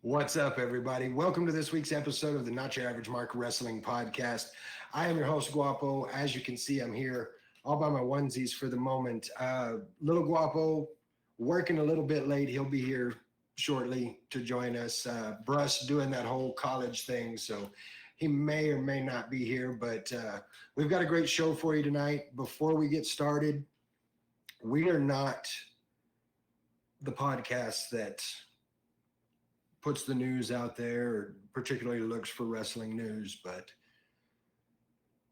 What's up, everybody? Welcome to this week's episode of the Not Your Average Mark Wrestling Podcast. I am your host, Guapo. As you can see, I'm here all by my onesies for the moment. Little Guapo working a little bit late. He'll be here shortly to join us. Bruss doing that whole college thing, so he may or may not be here, but we've got a great show for you tonight. Before we get started, we are not the podcast that puts the news out there or particularly looks for wrestling news, but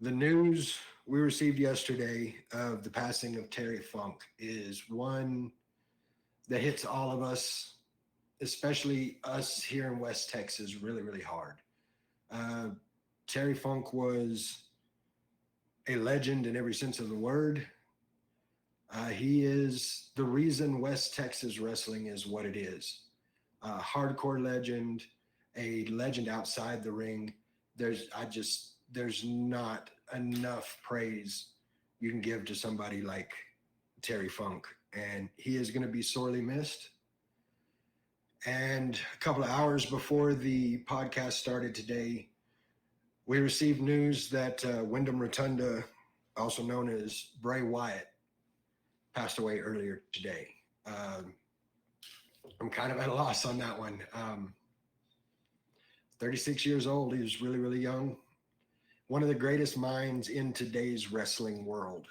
the news we received yesterday of the passing of Terry Funk is one that hits all of us, especially us here in West Texas, really, really hard. Terry Funk was a legend in every sense of the word. He is the reason West Texas wrestling is what it is. Hardcore legend, a legend outside the ring. There's not enough praise you can give to somebody like Terry Funk, and he is going to be sorely missed. And a couple of hours before the podcast started today, we received news that Wyndham Rotunda, also known as Bray Wyatt, passed away earlier today. I'm kind of at a loss on that one. 36 years old. He was really, really young. One of the greatest minds in today's wrestling world.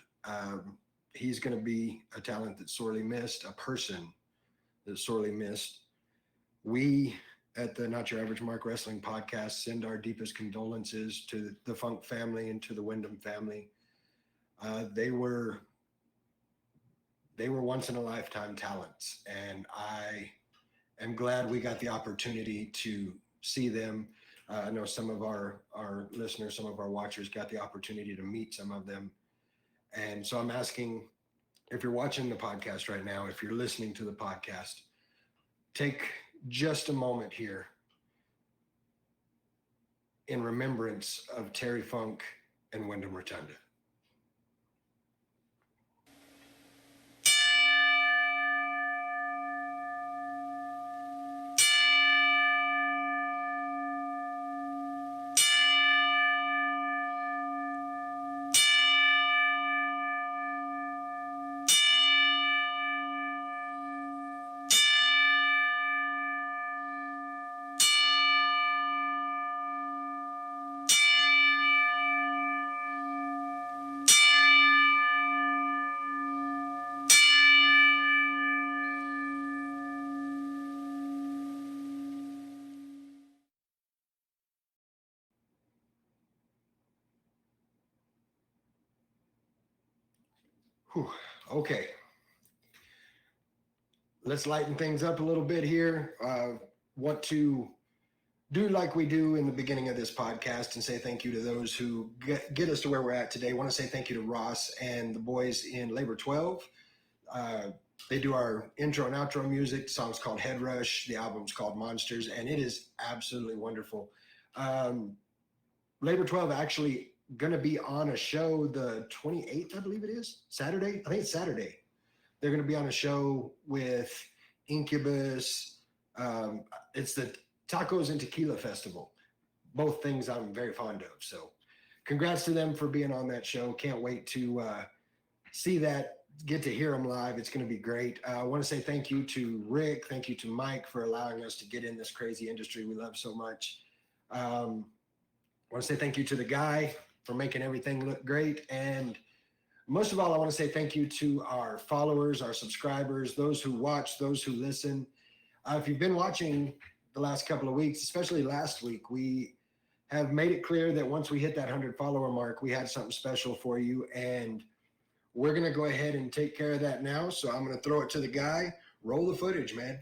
He's going to be a talent that's sorely missed, a person that's sorely missed. We at the Not Your Average Mark Wrestling Podcast send our deepest condolences to the Funk family and to the Wyndham family. They were once in a lifetime talents, and I am glad we got the opportunity to see them. I know some of our listeners, some of our watchers got the opportunity to meet some of them. And so I'm asking, if you're watching the podcast right now, if you're listening to the podcast, take just a moment here in remembrance of Terry Funk and Wyndham Rotunda. Whew. Okay. Let's lighten things up a little bit here. Want to do like we do in the beginning of this podcast and say thank you to those who get us to where we're at today. I want to say thank you to Ross and the boys in Labor 12. They do our intro and outro music. The song's called Head Rush. The album's called Monsters, and it is absolutely wonderful. Labor 12 actually going to be on a show the 28th, I believe it is, Saturday. I think it's Saturday. They're going to be on a show with Incubus. It's the Tacos and Tequila Festival. Both things I'm very fond of. So congrats to them for being on that show. Can't wait to see that, get to hear them live. It's going to be great. I want to say thank you to Rick. Thank you to Mike for allowing us to get in this crazy industry we love so much. I want to say thank you to the guy for making everything look great. And most of all, I want to say thank you to our followers, our subscribers, those who watch, those who listen. If you've been watching the last couple of weeks, especially last week, we have made it clear that once we hit that 100 follower mark, we had something special for you. And we're going to go ahead and take care of that now. So I'm going to throw it to the guy. Roll the footage, man.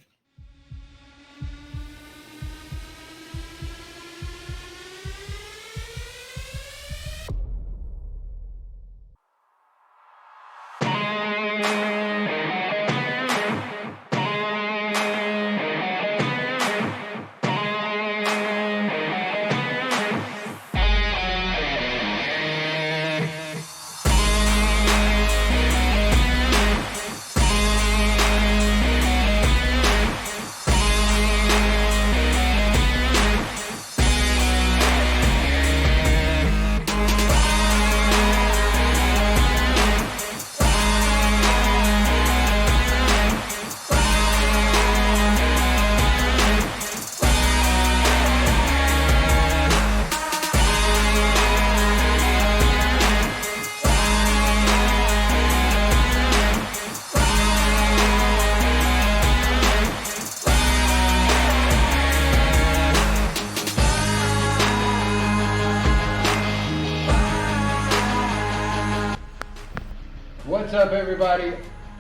What's up, everybody?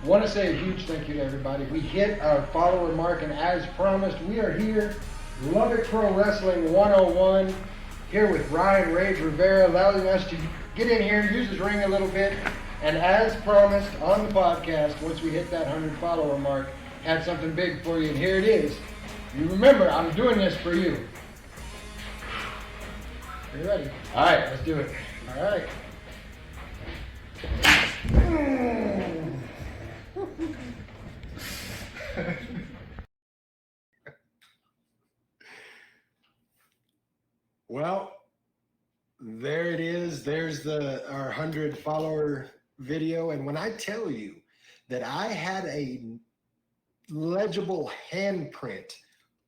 Want to say a huge thank you to everybody. We hit our follower mark, and as promised, we are here, Lubbock Pro Wrestling 101, here with Ryan Rage Rivera, allowing us to get in here, use his ring a little bit, and as promised on the podcast, once we hit that 100 follower mark, had something big for you, and here it is. You remember, I'm doing this for you. Are you ready? All right, let's do it. All right. Well, there it is. There's our 100 follower video. And when I tell you that I had a legible handprint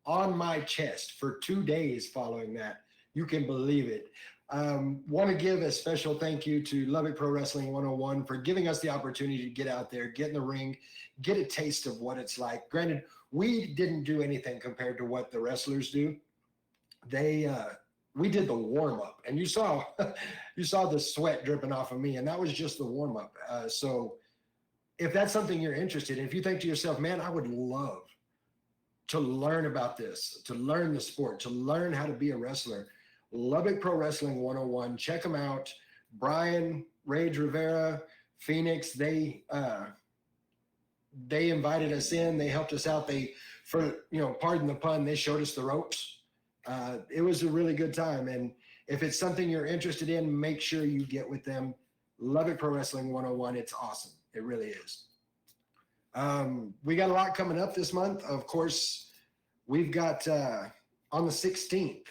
on my chest for 2 days following that, you can believe it. Want to give a special thank you to Lubbock Pro Wrestling 101 for giving us the opportunity to get out there, get in the ring, get a taste of what it's like. Granted, we didn't do anything compared to what the wrestlers do. We did the warm up, and you saw the sweat dripping off of me, and that was just the warm up. So if that's something you're interested in, if you think to yourself, man, I would love to learn about this, to learn the sport, to learn how to be a wrestler, Lubbock Pro Wrestling 101. Check them out. Brian, Rage Rivera, Phoenix, they invited us in. They helped us out. Pardon the pun, they showed us the ropes. It was a really good time. And if it's something you're interested in, make sure you get with them. Lubbock Pro Wrestling 101. It's awesome. It really is. We got a lot coming up this month. Of course, we've got on the 16th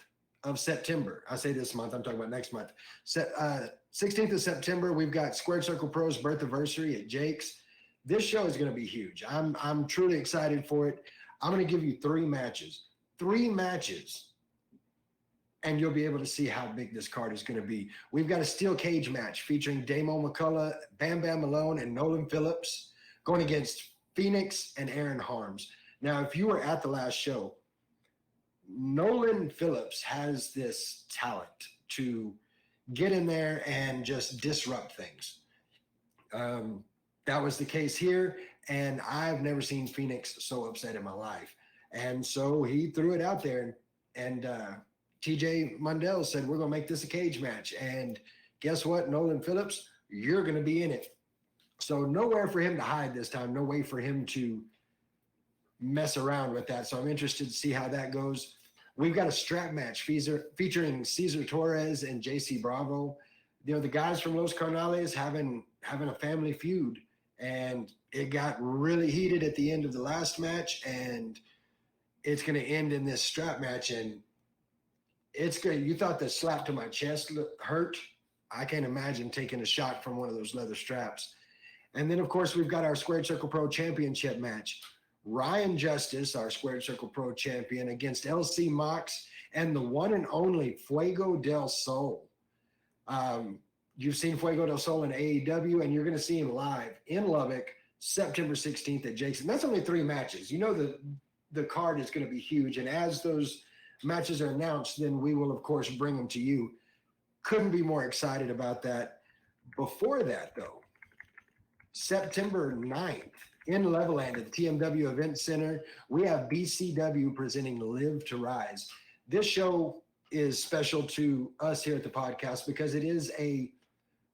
of September. I say this month, I'm talking about next month. 16th of September, we've got Squared Circle Pro's birthiversary at Jake's. This show is going to be huge. I'm truly excited for it. I'm going to give you 3 matches. 3 matches. And you'll be able to see how big this card is going to be. We've got a steel cage match featuring Damo McCullough, Bam Bam Malone, and Nolan Phillips going against Phoenix and Aaron Harms. Now, if you were at the last show, Nolan Phillips has this talent to get in there and just disrupt things. That was the case here, and I've never seen Phoenix so upset in my life. And so he threw it out there, and TJ Mundell said, we're going to make this a cage match. And guess what, Nolan Phillips, you're going to be in it. So nowhere for him to hide this time, no way for him to mess around with that. So I'm interested to see how that goes. We've got a strap match featuring Cesar Torres and JC Bravo. You know, the guys from Los Carnales having a family feud, and it got really heated at the end of the last match, and it's going to end in this strap match. And it's good. You thought the slap to my chest hurt. I can't imagine taking a shot from one of those leather straps. And then, of course, we've got our Squared Circle Pro Championship match. Ryan Justice, our Squared Circle Pro champion, against LC Mox and the one and only Fuego del Sol. You've seen Fuego del Sol in AEW, and you're going to see him live in Lubbock, September 16th at Jake's. And that's only 3 matches. You know the card is going to be huge. And as those matches are announced, then we will, of course, bring them to you. Couldn't be more excited about that. Before that, though, September 9th, in Levelland at the TMW Event Center, we have BCW presenting Live to Rise. This show is special to us here at the podcast because it is a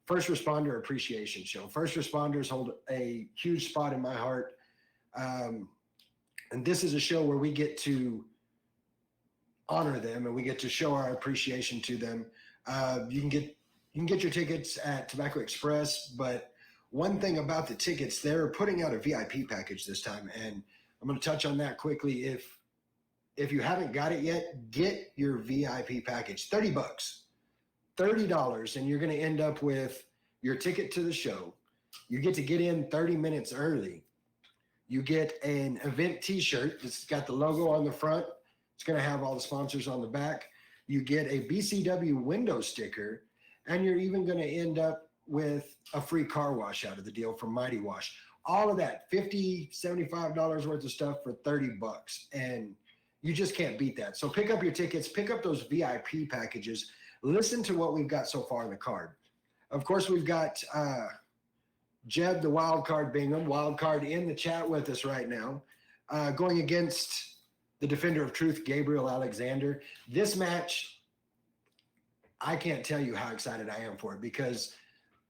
first responder appreciation show. First responders hold a huge spot in my heart. And this is a show where we get to honor them and we get to show our appreciation to them. You can get your tickets at Tobacco Express, but one thing about the tickets, they're putting out a VIP package this time, and I'm going to touch on that quickly. If you haven't got it yet, get your VIP package. $30, $30, and you're going to end up with your ticket to the show. You get to get in 30 minutes early. You get an event T-shirt. It's got the logo on the front. It's going to have all the sponsors on the back. You get a BCW window sticker, and you're even going to end up with a free car wash out of the deal from Mighty Wash. All of that, $50, $75 worth of stuff for $30. And you just can't beat that. So pick up your tickets, pick up those VIP packages. Listen to what we've got so far in the card. Of course, we've got Jeb, the wild card Bingham, wild card in the chat with us right now, going against the defender of truth, Gabriel Alexander. This match, I can't tell you how excited I am for it because,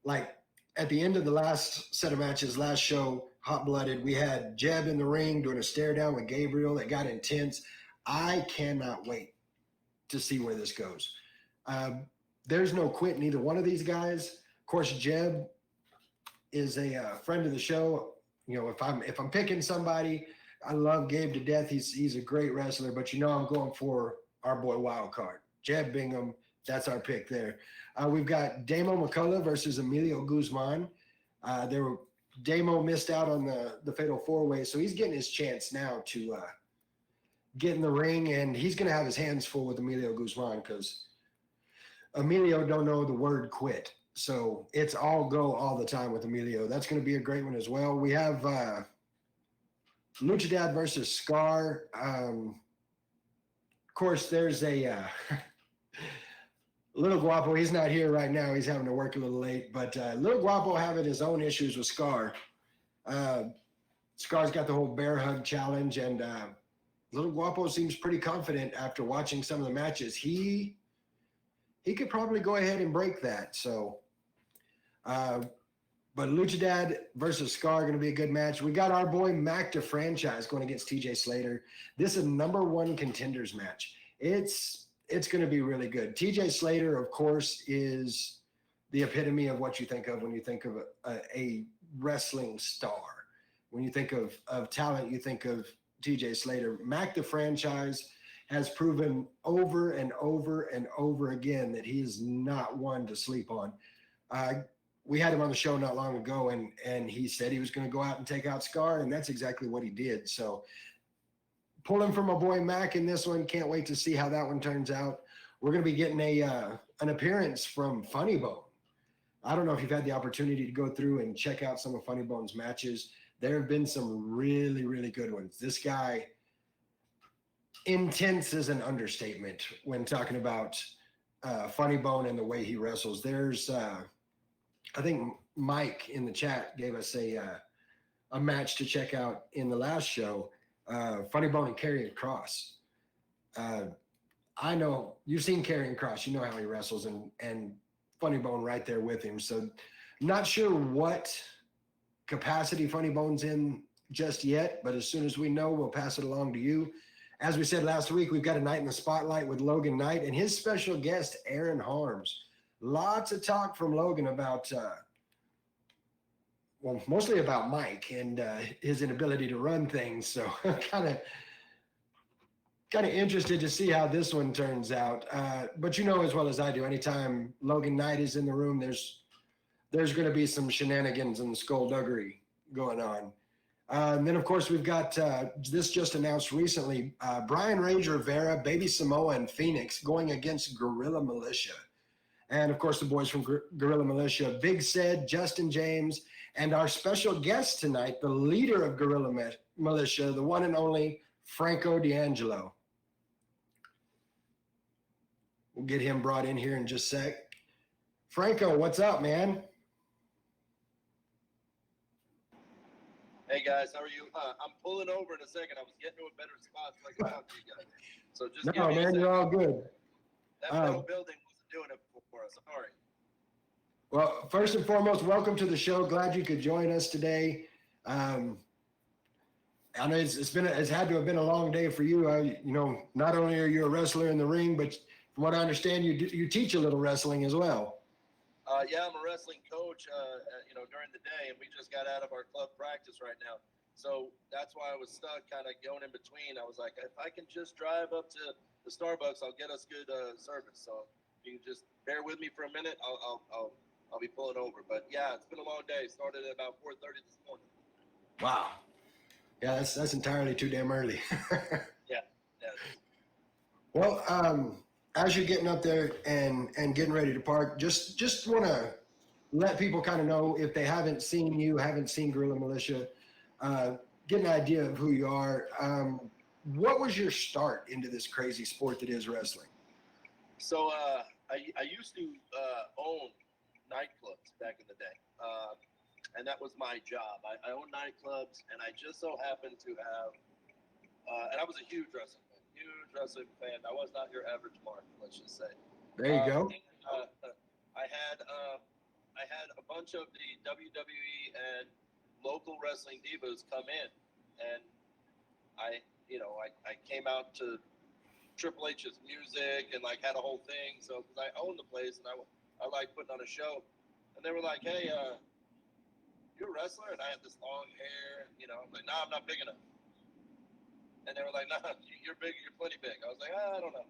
like, at the end of the last set of matches, last show, Hot Blooded, we had Jeb in the ring doing a stare down with Gabriel that got intense. I cannot wait to see where this goes. There's no quit in either one of these guys. Of course, Jeb is a friend of the show. You know, if I'm picking somebody, I love Gabe to death. He's a great wrestler, but you know I'm going for our boy Wildcard, Jeb Bingham. That's our pick there. We've got Damo McCullough versus Emilio Guzman. Damo missed out on the Fatal 4-Way, so he's getting his chance now to get in the ring, and he's going to have his hands full with Emilio Guzman because Emilio don't know the word quit. So it's all go all the time with Emilio. That's going to be a great one as well. We have Lucha Dad versus Scar. Of course, there's a Little Guapo. He's not here right now. He's having to work a little late. But Little Guapo having his own issues with Scar. Scar's got the whole bear hug challenge, and Little Guapo seems pretty confident after watching some of the matches. He could probably go ahead and break that. So, but Lucha Dad versus Scar going to be a good match. We got our boy Mac to franchise going against TJ Slater. This is a #1 contenders match. It's going to be really good. TJ Slater, of course, is the epitome of what you think of when you think of a wrestling star. When you think of talent, you think of TJ Slater. Mac the franchise has proven over and over and over again that he is not one to sleep on. We had him on the show not long ago, and he said he was going to go out and take out Scar, and that's exactly what he did. So pulling from my boy Mac in this one. Can't wait to see how that one turns out. We're going to be getting an appearance from Funny Bone. I don't know if you've had the opportunity to go through and check out some of Funny Bone's matches. There have been some really, really good ones. This guy, intense is an understatement when talking about Funny Bone and the way he wrestles. There's, I think Mike in the chat gave us a match to check out in the last show. Funny Bone and Karrion Kross. I know you've seen Karrion Kross. You know how he wrestles, and Funny Bone right there with him. So not sure what capacity Funny Bone's in just yet, but as soon as we know, we'll pass it along to you. As we said last week, we've got a night in the spotlight with Logan Knight and his special guest, Aaron Harms. Lots of talk from Logan about, well, mostly about Mike and his inability to run things. So kind of interested to see how this one turns out. But you know as well as I do, anytime Logan Knight is in the room, there's going to be some shenanigans and skullduggery going on. And then, of course, we've got this just announced recently, Brian Rage Rivera, Baby Samoa, and Phoenix going against Gorilla Militia. And, of course, the boys from Gorilla Militia, Big Sid, Justin James, and our special guest tonight, the leader of Gorilla Militia, the one and only Franco D'Angelo. We'll get him brought in here in just a sec. Franco, what's up, man? Hey guys, how are you? I'm pulling over in a second. I was getting to a better spot so I can talk to you guys. So just no, man, you're all good. That metal building wasn't doing it for us. Sorry. Well, first and foremost, welcome to the show. Glad you could join us today. I know it's had to have been a long day for you. You know, not only are you a wrestler in the ring, but from what I understand, you teach a little wrestling as well. Yeah, I'm a wrestling coach, during the day, and we just got out of our club practice right now. So that's why I was stuck kind of going in between. I was like, if I can just drive up to the Starbucks, I'll get us good service. So if you can just bear with me for a minute, I'll be pulling over. But yeah, it's been a long day. Started at about 4:30 this morning. Wow. Yeah, that's entirely too damn early. Yeah. Well, as you're getting up there and getting ready to park, just want to let people kind of know, if they haven't seen you, haven't seen Gorilla Militia, get an idea of who you are. What was your start into this crazy sport that is wrestling? So I used to own nightclubs back in the day. and that was my job. I own nightclubs, and I just so happened to have, and I was a huge wrestling fan. I was not your average Mark, let's just say. There you go. I had a bunch of the WWE and local wrestling divas come in, and I came out to Triple H's music and like had a whole thing. So because I owned the place and I like putting on a show, and they were like, "Hey, you're a wrestler?" And I had this long hair. I'm like, "Nah, I'm not big enough." And they were like, "Nah, you're big. You're plenty big." I was like, "I don't know."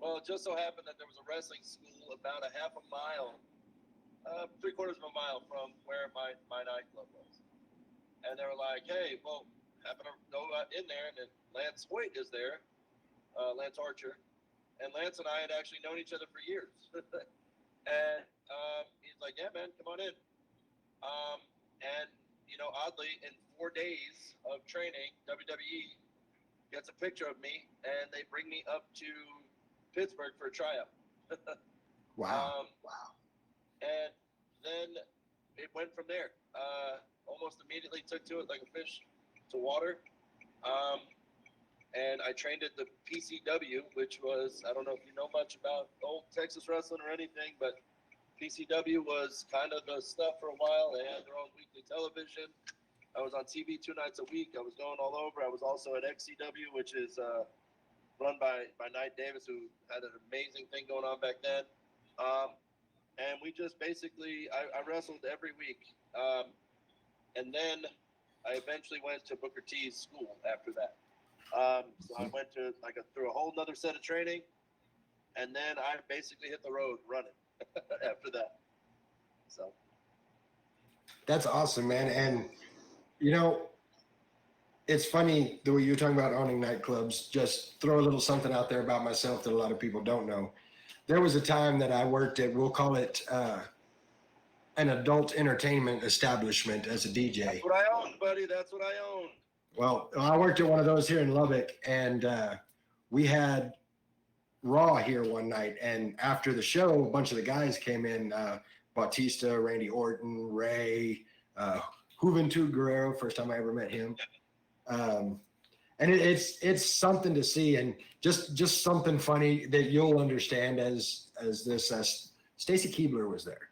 Well, it just so happened that there was a wrestling school about a half a mile, 3/4 of a mile from where my nightclub was. And they were like, "Hey, well, happen to go in there, and then Lance Hoyt is there, Lance Archer, and Lance and I had actually known each other for years." And he's like, "Yeah, man, come on in." And oddly, in 4 days of training, WWE gets a picture of me, and they bring me up to Pittsburgh for a tryout. Wow. And then it went from there. Almost immediately took to it like a fish to water. And I trained at the PCW, which was, I don't know if you know much about old Texas wrestling or anything, but PCW was kind of the stuff for a while. They had their own weekly television. I was on TV 2 nights a week. I was going all over. I was also at XCW, which is run by Knight Davis, who had an amazing thing going on back then. And we just basically, I wrestled every week. And then I eventually went to Booker T's school after that. So I went to through a whole nother set of training, and then I basically hit the road running after that. So That's awesome, man. And it's funny the way you're talking about owning nightclubs. Just throw a little something out there about myself that a lot of people don't know. There was a time that I worked at, we'll call it an adult entertainment establishment as a DJ. That's what I own, buddy. That's what I own. Well, I worked at one of those here in Lubbock, and we had Raw here one night. And after the show, a bunch of the guys came in, Bautista, Randy Orton, Ray, Juventud Guerrero, first time I ever met him. And it's something to see, and just something funny that you'll understand as this Stacy Keebler was there.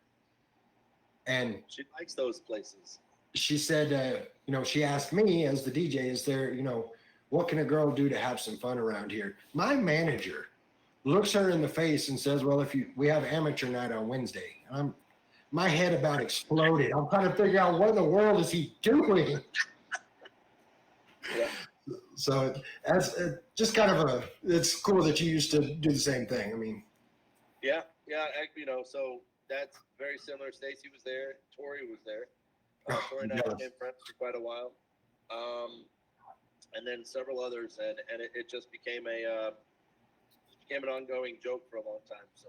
And she likes those places. She said, she asked me as the DJ, is there, what can a girl do to have some fun around here? My manager looks her in the face and says, well, we have amateur night on Wednesday. My head about exploded. I'm trying to figure out what in the world is he doing? Yeah. So that's just kind of it's cool that you used to do the same thing. I mean. Yeah. So that's very similar. Stacy was there. Tori was there. Tori and I became friends for quite a while. And then several others, and it just became an ongoing joke for a long time. So.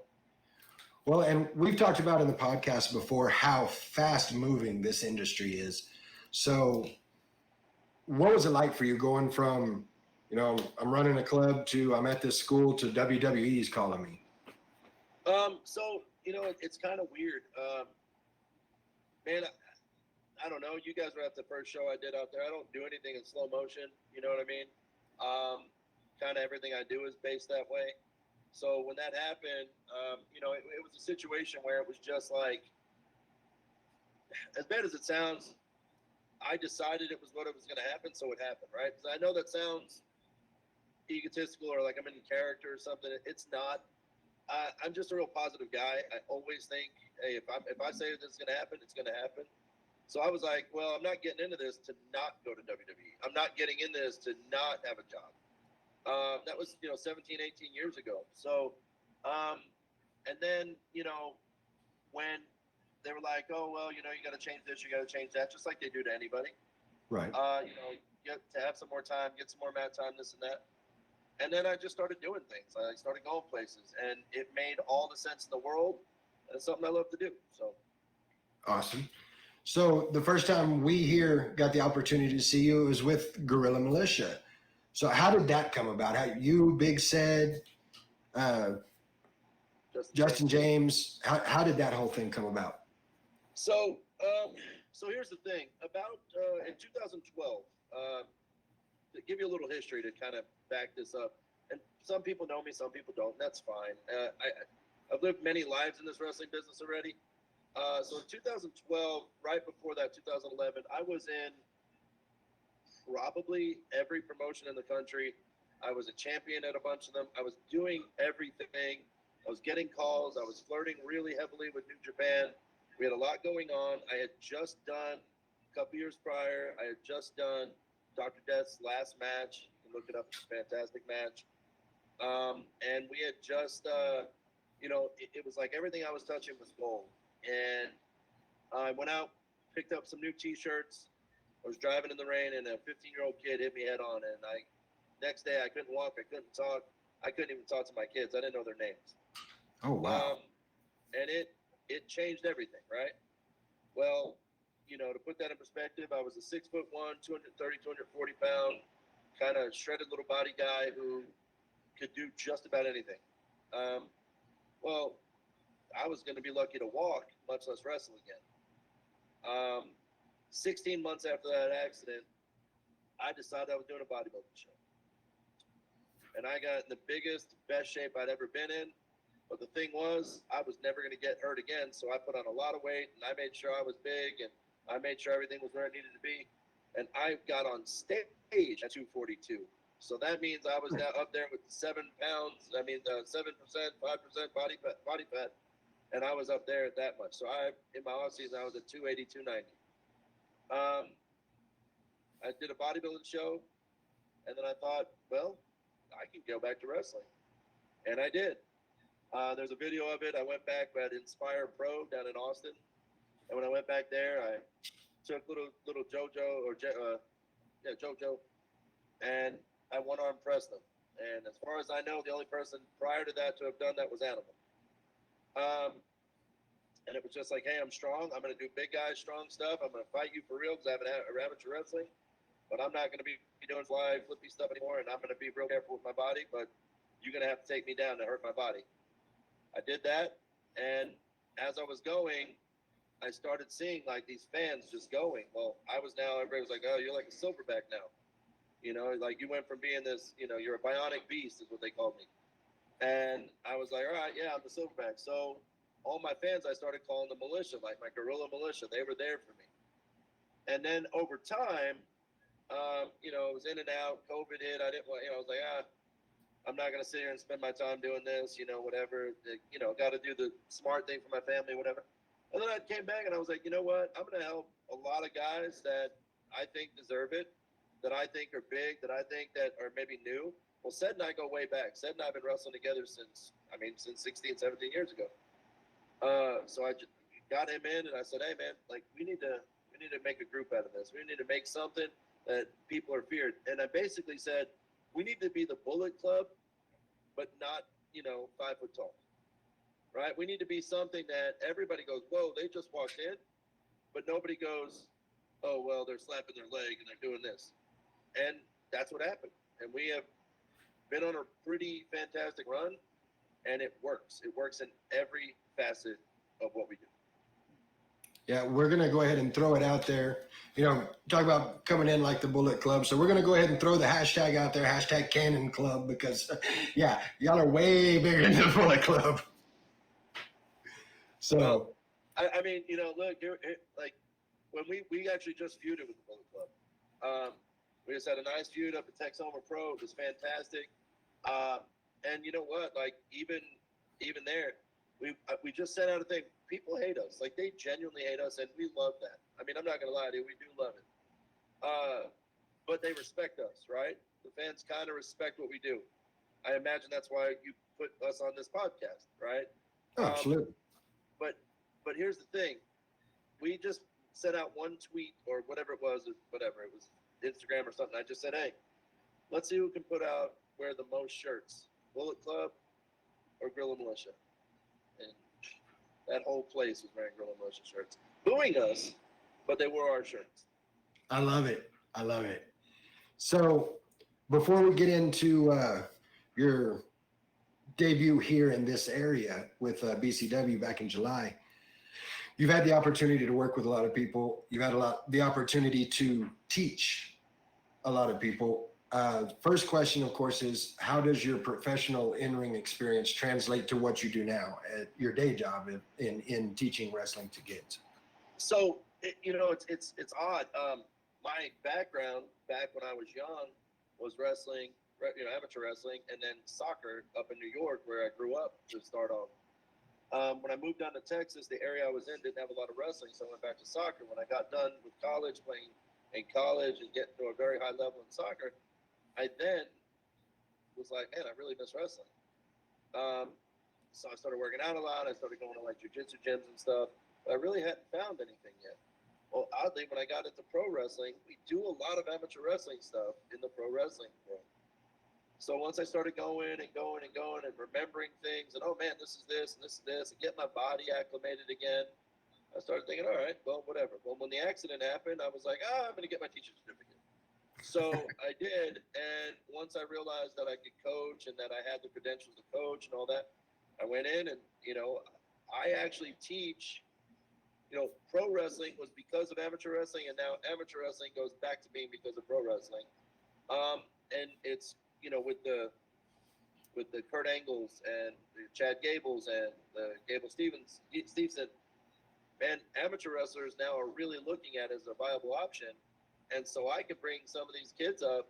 Well, and we've talked about in the podcast before how fast moving this industry is. So what was it like for you going from, I'm running a club to I'm at this school to WWE's calling me? So, it's kind of weird. Man, I don't know. You guys were at the first show I did out there. I don't do anything in slow motion. You know what I mean? Kind of everything I do is based that way. So when that happened, it was a situation where it was just like, as bad as it sounds, I decided it was what it was going to happen, so it happened, right? Because I know that sounds egotistical or like I'm in character or something. It's not. I'm just a real positive guy. I always think, hey, if I say this is going to happen, it's going to happen. So I was like, well, I'm not getting into this to not go to WWE. I'm not getting into this to not have a job. That was, 17, 18 years ago. So, and then, when they were like, oh, well, you got to change this, you got to change that, just like they do to anybody. Right. Get to have some more time, get some more mat time, this and that. And then I just started doing things. I started going places, and it made all the sense in the world. And it's something I love to do. So. Awesome. So the first time we here got the opportunity to see you, it was with Gorilla Militia. So how did that come about? How you, Big Said, Justin James, how did that whole thing come about? So So here's the thing. About in 2012, to give you a little history to kind of back this up, and some people know me, some people don't. That's fine. I've lived many lives in this wrestling business already. So in 2012, right before that, 2011, I was in probably every promotion in the country. I was a champion at a bunch of them. I was doing everything. I was getting calls. I was flirting really heavily with New Japan. We had a lot going on. I had just done, a couple years prior, I had just done Dr. Death's last match. You can look it up. It's a fantastic match. And we had just, it was like everything I was touching was gold. And I went out, picked up some new T-shirts. I was driving in the rain, and a 15-year-old kid hit me head on. And next day, I couldn't walk. I couldn't talk. I couldn't even talk to my kids. I didn't know their names. Oh, wow. And it changed everything, right? Well, to put that in perspective, I was a 6'1", 230, 240 pound, kind of shredded little body guy who could do just about anything. Well, I was going to be lucky to walk, much less wrestle again. 16 months after that accident, I decided I was doing a bodybuilding show. And I got in the biggest, best shape I'd ever been in. But the thing was, I was never going to get hurt again. So I put on a lot of weight, and I made sure I was big, and I made sure everything was where it needed to be. And I got on stage at 242. So that means I was now up there with 7 pounds. 7%, 5% body fat. And I was up there at that much. So in my off season, I was at 280, 290. I did a bodybuilding show, and then I thought, well, I can go back to wrestling. And I did. There's a video of it. I went back at Inspire Pro down in Austin. And when I went back there, I took little Jojo, and I one-arm pressed them. And as far as I know, the only person prior to that to have done that was Animal. And it was just like, hey, I'm strong. I'm going to do big guy, strong stuff. I'm going to fight you for real because I have an amateur wrestling. But I'm not going to be doing fly, flippy stuff anymore, and I'm going to be real careful with my body. But you're going to have to take me down to hurt my body. I did that, and as I was going, I started seeing like these fans just going. Well, everybody was like, oh, you're like a silverback now. Like you went from being this, you're a bionic beast is what they called me. And I was like, all right, yeah, I'm the silverback. So all my fans, I started calling the militia, like my Gorilla Militia. They were there for me. And then over time, it was in and out. COVID hit. I didn't want, I was like, I'm not going to sit here and spend my time doing this, whatever. Got to do the smart thing for my family, whatever. And then I came back and I was like, you know what? I'm going to help a lot of guys that I think deserve it, that I think are big, that I think that are maybe new. Well, Sed and I go way back. Sed and I have been wrestling together since 16, 17 years ago. So I just got him in and I said, hey man, like we need to make a group out of this. We need to make something that people are feared. And I basically said, we need to be the Bullet Club, but not, 5 foot tall, right? We need to be something that everybody goes, whoa, they just walked in, but nobody goes, oh, well, they're slapping their leg and they're doing this. And that's what happened. And we have been on a pretty fantastic run, and it works. It works in every facet of what we do. Yeah, we're going to go ahead and throw it out there. Talk about coming in like the Bullet Club. So we're going to go ahead and throw the hashtag out there, hashtag Cannon Club, because, yeah, y'all are way bigger than the Bullet Club. So, well, I mean, look, like when we actually just feuded with the Bullet Club. We just had a nice feud up at Texoma Pro. It was fantastic. And you know what? Like even there, we just sent out a thing. People hate us. Like they genuinely hate us, and we love that. I mean, I'm not gonna lie to you, we do love it. But they respect us, right? The fans kind of respect what we do. I imagine that's why you put us on this podcast, right? Oh, absolutely. But here's the thing. We just sent out one tweet or whatever it was Instagram or something. I just said, hey, let's see who can wear the most shirts, Bullet Club or Gorilla Militia. And that whole place was wearing Gorilla Militia shirts, booing us, but they wore our shirts. I love it. So before we get into your debut here in this area with BCW back in July, You've had the opportunity to work with a lot of people. You've had the opportunity to teach a lot of people. First question, of course, is how does your professional in-ring experience translate to what you do now at your day job in teaching wrestling to kids? So it's odd. My background back when I was young was wrestling, amateur wrestling, and then soccer up in New York, where I grew up to start off. When I moved down to Texas, the area I was in didn't have a lot of wrestling, so I went back to soccer. When I got done with college, playing in college and getting to a very high level in soccer, I then was like, man, I really miss wrestling. So I started working out a lot. I started going to like jiu-jitsu gyms and stuff, but I really hadn't found anything yet. Well, oddly, when I got into pro wrestling, we do a lot of amateur wrestling stuff in the pro wrestling world. So once I started going and remembering things and, oh man, this is this and this is this, and get my body acclimated again, I started thinking, all right, well, whatever. Well, when the accident happened, I was like, I'm going to get my teacher's certificate. So I did. And once I realized that I could coach and that I had the credentials to coach and all that, I went in and, I actually teach, pro wrestling was because of amateur wrestling, and now amateur wrestling goes back to being because of pro wrestling. And it's, with the Kurt Angles and the Chad Gables and the Gable Stevenson, man, amateur wrestlers now are really looking at it as a viable option. And so I could bring some of these kids up,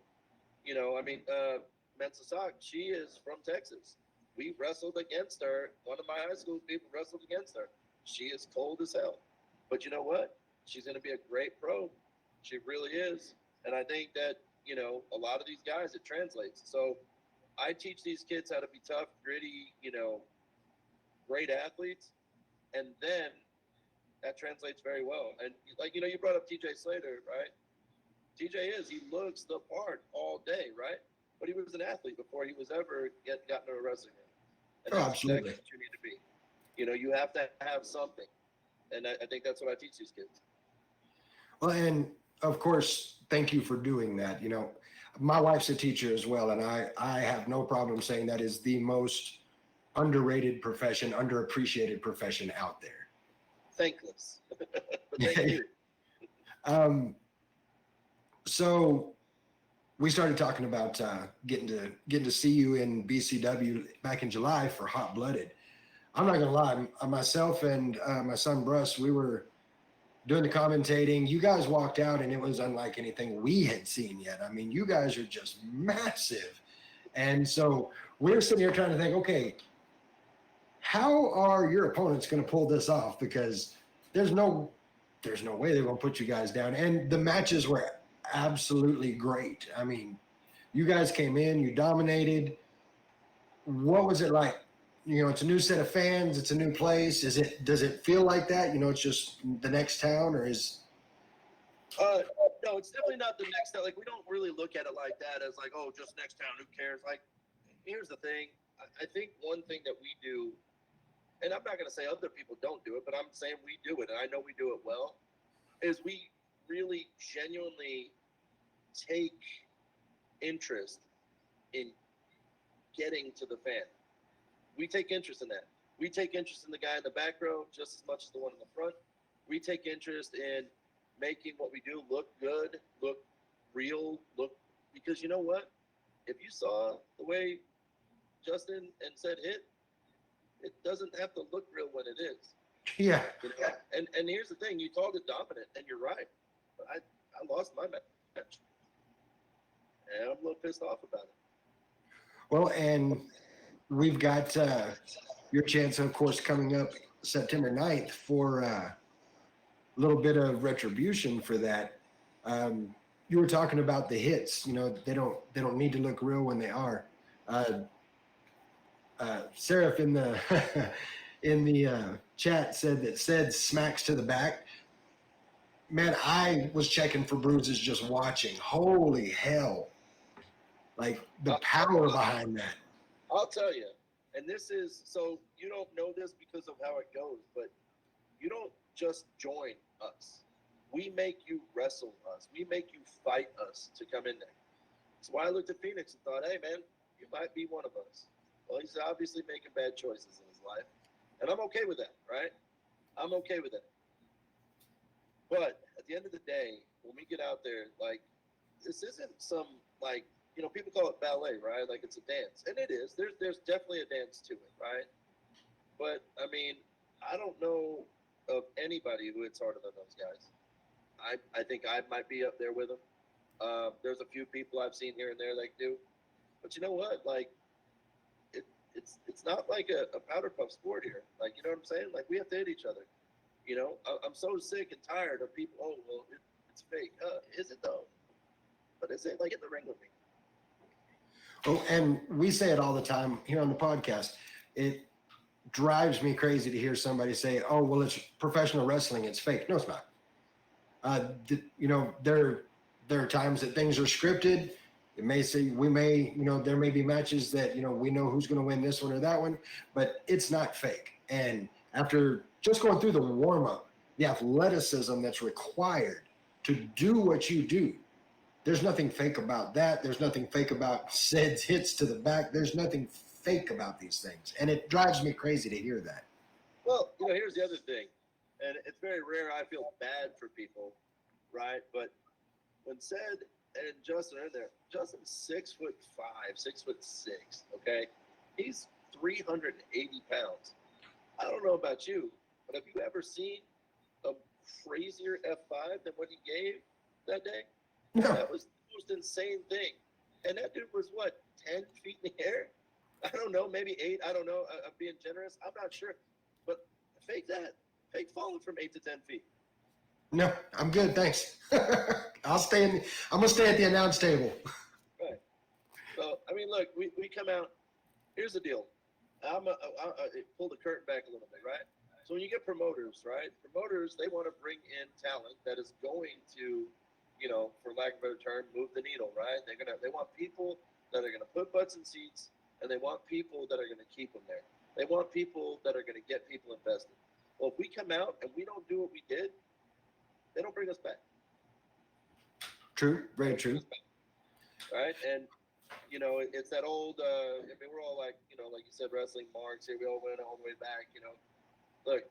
Mensa Sock, she is from Texas. We wrestled against her. One of my high school people wrestled against her. She is cold as hell. But you know what? She's going to be a great pro. She really is. And I think that, a lot of these guys, it translates. So I teach these kids how to be tough, gritty, great athletes. And then that translates very well. And like, you brought up TJ Slater, right? TJ he looks the part all day, right? But he was an athlete before he was ever gotten to a wrestling ring. And that's Absolutely exactly what you need to be. You have to have something. And I think that's what I teach these kids. Well, and of course, thank you for doing that. My wife's a teacher as well, and I have no problem saying that is the most underrated profession, underappreciated profession out there. Thankless. But thank you. So we started talking about getting to see you in BCW back in July for Hot Blooded. I'm not gonna lie, myself and my son Bruce, we were doing the commentating. You guys walked out and it was unlike anything we had seen yet. I mean, you guys are just massive. And so we're sitting here trying to think, okay, how are your opponents going to pull this off? Because there's no way they're going to put you guys down. And the matches were absolutely great. I mean, you guys came in, you dominated. What was it like? It's a new set of fans. It's a new place. Does it feel like that? It's just the next town, or is? No, it's definitely not the next town. Like, we don't really look at it like that as like, oh, just next town. Who cares? Like, here's the thing. I think one thing that we do, and I'm not going to say other people don't do it, but I'm saying we do it, and I know we do it well, is we really genuinely take interest in getting to the fan. We take interest in that. We take interest in the guy in the back row just as much as the one in the front. We take interest in making what we do look good, look real, because you know what? If you saw the way Justin and said hit, it doesn't have to look real when it is. Yeah. And here's the thing, you called it dominant, and you're right. But I lost my match. And I'm a little pissed off about it. Well, and we've got your chance, of course, coming up September 9th for a little bit of retribution for that. You were talking about the hits. They don't need to look real when they are. Seraph in the in the chat said that smacks to the back. Man, I was checking for bruises just watching. Holy hell! Like the power behind that. I'll tell you, and this is, so you don't know this because of how it goes, but you don't just join us. We make you wrestle us. We make you fight us to come in there. That's why I looked at Phoenix and thought, hey, man, you might be one of us. Well, he's obviously making bad choices in his life, and I'm okay with that, right? I'm okay with it. But at the end of the day, when we get out there, like, this isn't some, like, people call it ballet, right? Like, it's a dance, and it is. There's definitely a dance to it, right? But I mean, I don't know of anybody who hits harder than those guys. I think I might be up there with them. There's a few people I've seen here and there that do, but you know what? Like, it's not like a powder puff sport here. Like, you know what I'm saying? Like, we have to hit each other. I'm so sick and tired of people. Oh well, it's fake. Is it though? But is it? Like, in the ring with me? Oh, and we say it all the time here on the podcast. It drives me crazy to hear somebody say, "Oh, well, it's professional wrestling. It's fake." No, it's not. There are times that things are scripted. It may say there may be matches that we know who's going to win this one or that one, but it's not fake. And after just going through the warm up, the athleticism that's required to do what you do, there's nothing fake about that. There's nothing fake about said hits to the back. There's nothing fake about these things, and it drives me crazy to hear that. Well, here's the other thing, and it's very rare. I feel bad for people, right? But when said and Justin are in there, Justin's 6'5", 6'6". Okay, he's 380 pounds. I don't know about you, but have you ever seen a crazier F5 than what he gave that day? No. That was the most insane thing. And that dude was, what, 10 feet in the air? I don't know, maybe 8. I don't know. I'm being generous. I'm not sure. But fake that. Fake falling from 8 to 10 feet. No, I'm good, thanks. I'm gonna stay at the announce table. Right. So, I mean, look, we come out. Here's the deal. I pull the curtain back a little bit, right? So when you get promoters, right? Promoters, they want to bring in talent that is going to, for lack of a better term, move the needle, right? They want people that are gonna put butts in seats, and they want people that are gonna keep them there. They want people that are gonna get people invested. Well, if we come out and we don't do what we did, they don't bring us back. True, very true. Right? And it's that old. We're all like, like you said, wrestling marks here. We all went all the way back. Look,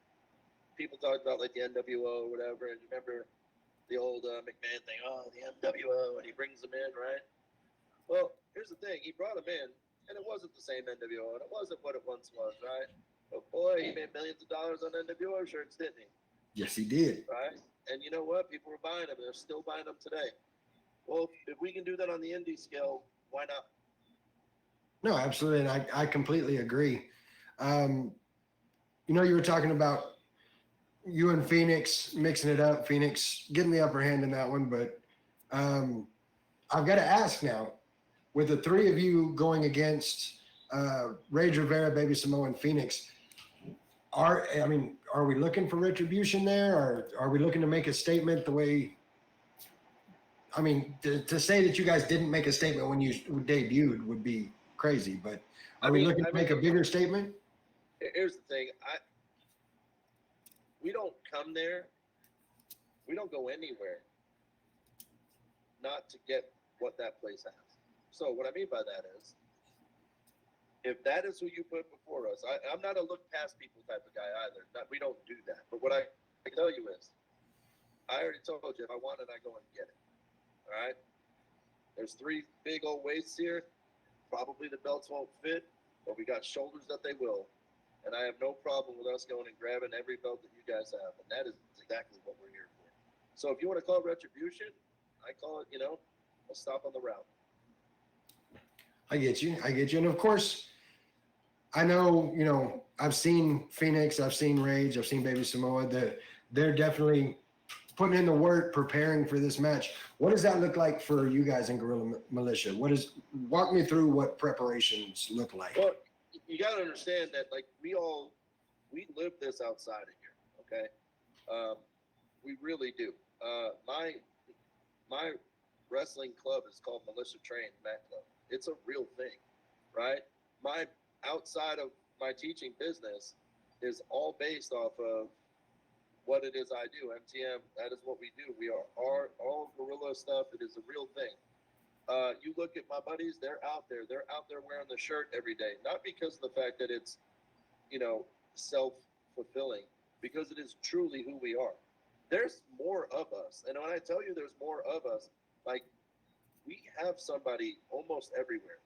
people talk about like the NWO or whatever, and you remember the old McMahon thing. Oh, the NWO, and he brings them in, right? Well, here's the thing. He brought them in, and it wasn't the same NWO, and it wasn't what it once was, right? But boy, he made millions of dollars on NWO shirts, didn't he? Yes, he did. Right? And you know what? People were buying them, and they're still buying them today. Well, if we can do that on the indie scale, why not? No, absolutely, and I completely agree. You were talking about you and Phoenix mixing it up. Phoenix getting the upper hand in that one, but I've got to ask now, with the three of you going against Rage Rivera, Baby Samoa, and Phoenix, are we looking for retribution there, or are we looking to make a statement the way? I mean, to say that you guys didn't make a statement when you debuted would be crazy, but are we looking to make a bigger statement? Here's the thing. We don't come there. We don't go anywhere not to get what that place has. So what I mean by that is, if that is who you put before us, I'm not a look past people type of guy either. We don't do that. But what I can tell you is, I already told you, if I want it, I go and get it. All right? There's 3 big old waists here. Probably the belts won't fit, but we got shoulders that they will. And I have no problem with us going and grabbing every belt that you guys have. And that is exactly what we're here for. So if you want to call it retribution, I call it, a stop on the route. I get you. And of course, I know, I've seen Phoenix, I've seen Rage, I've seen Baby Samoa. They're definitely putting in the work, preparing for this match. What does that look like for you guys in Gorilla Militia? Walk me through what preparations look like. Well, you got to understand that, like, we live this outside of here, okay? We really do. My wrestling club is called Militia Train Mat Club. It's a real thing, right? My outside of my teaching business is all based off of what it is I do. MTM, that is what we do. We are all Gorilla stuff. It is a real thing. You look at my buddies, they're out there. They're out there wearing the shirt every day. Not because of the fact that it's, self-fulfilling, because it is truly who we are. There's more of us. And when I tell you there's more of us, like, we have somebody almost everywhere.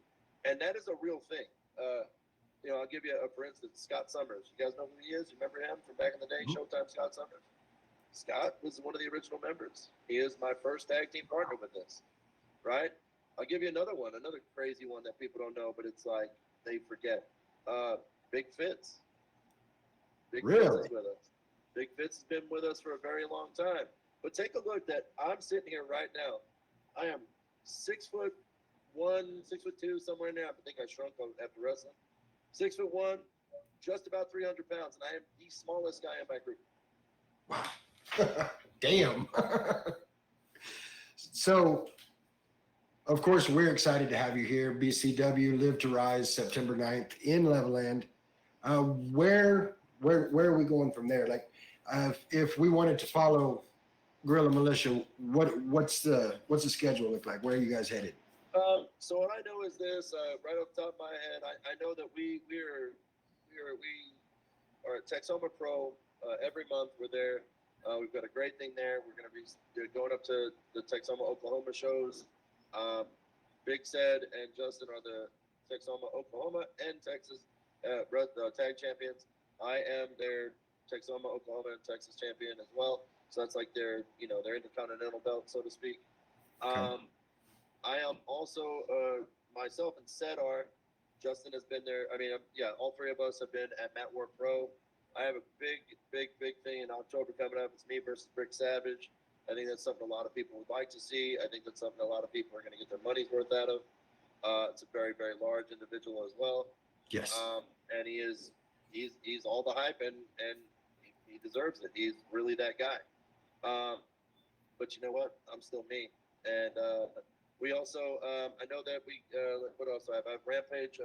And that is a real thing. I'll give you for instance, Scott Summers. You guys know who he is? You remember him from back in the day? Showtime Scott Summers. Scott was one of the original members. He is my first tag team partner with this, right? I'll give you another one, another crazy one that people don't know, but it's like they forget. Big Fitz. Big Really? Fitz is with us. Big Fitz has been with us for a very long time. But take a look that I'm sitting here right now. I am 6'1", 6'2", somewhere in there. I think I shrunk after wrestling. 6'1", just about 300 pounds, and I am the smallest guy in my group. Wow. Damn. So, of course, we're excited to have you here. BCW Live to Rise, September 9th in Levelland. Where are we going from there? Like, if we wanted to follow Gorilla Militia, what's the schedule look like? Where are you guys headed? So what I know is this, right off the top of my head, I know that we are at Texoma Pro every month. We're there. We've got a great thing there. We're going to be going up to the Texoma, Oklahoma shows. Big Said and Justin are the Texoma, Oklahoma and Texas tag champions. I am their Texoma, Oklahoma and Texas champion as well. So that's like their intercontinental belt, so to speak. Okay. I am also, myself and Sed are. Justin has been there. I mean, all three of us have been at Mat War Pro. I have a big thing in October coming up. It's me versus Brick Savage. I think that's something a lot of people would like to see. I think that's something a lot of people are going to get their money's worth out of. It's a very, very large individual as well. Yes. And he's all the hype, and he deserves it. He's really that guy. But you know what? I'm still me. And we also, I know that what else do I have? I have Rampage.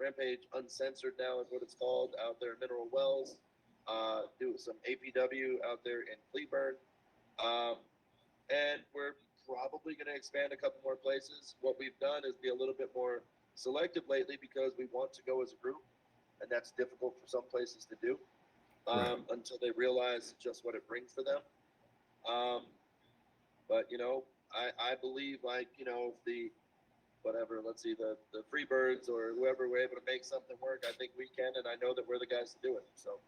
Rampage Uncensored now is what it's called, out there in Mineral Wells. Do some APW out there in Cleburne. And we're probably going to expand a couple more places. What we've done is be a little bit more selective lately because we want to go as a group, and that's difficult for some places to do until they realize just what it brings for them. But, I believe, the Freebirds or whoever we're able to make something work, I think we can, and I know that we're the guys to do it. So,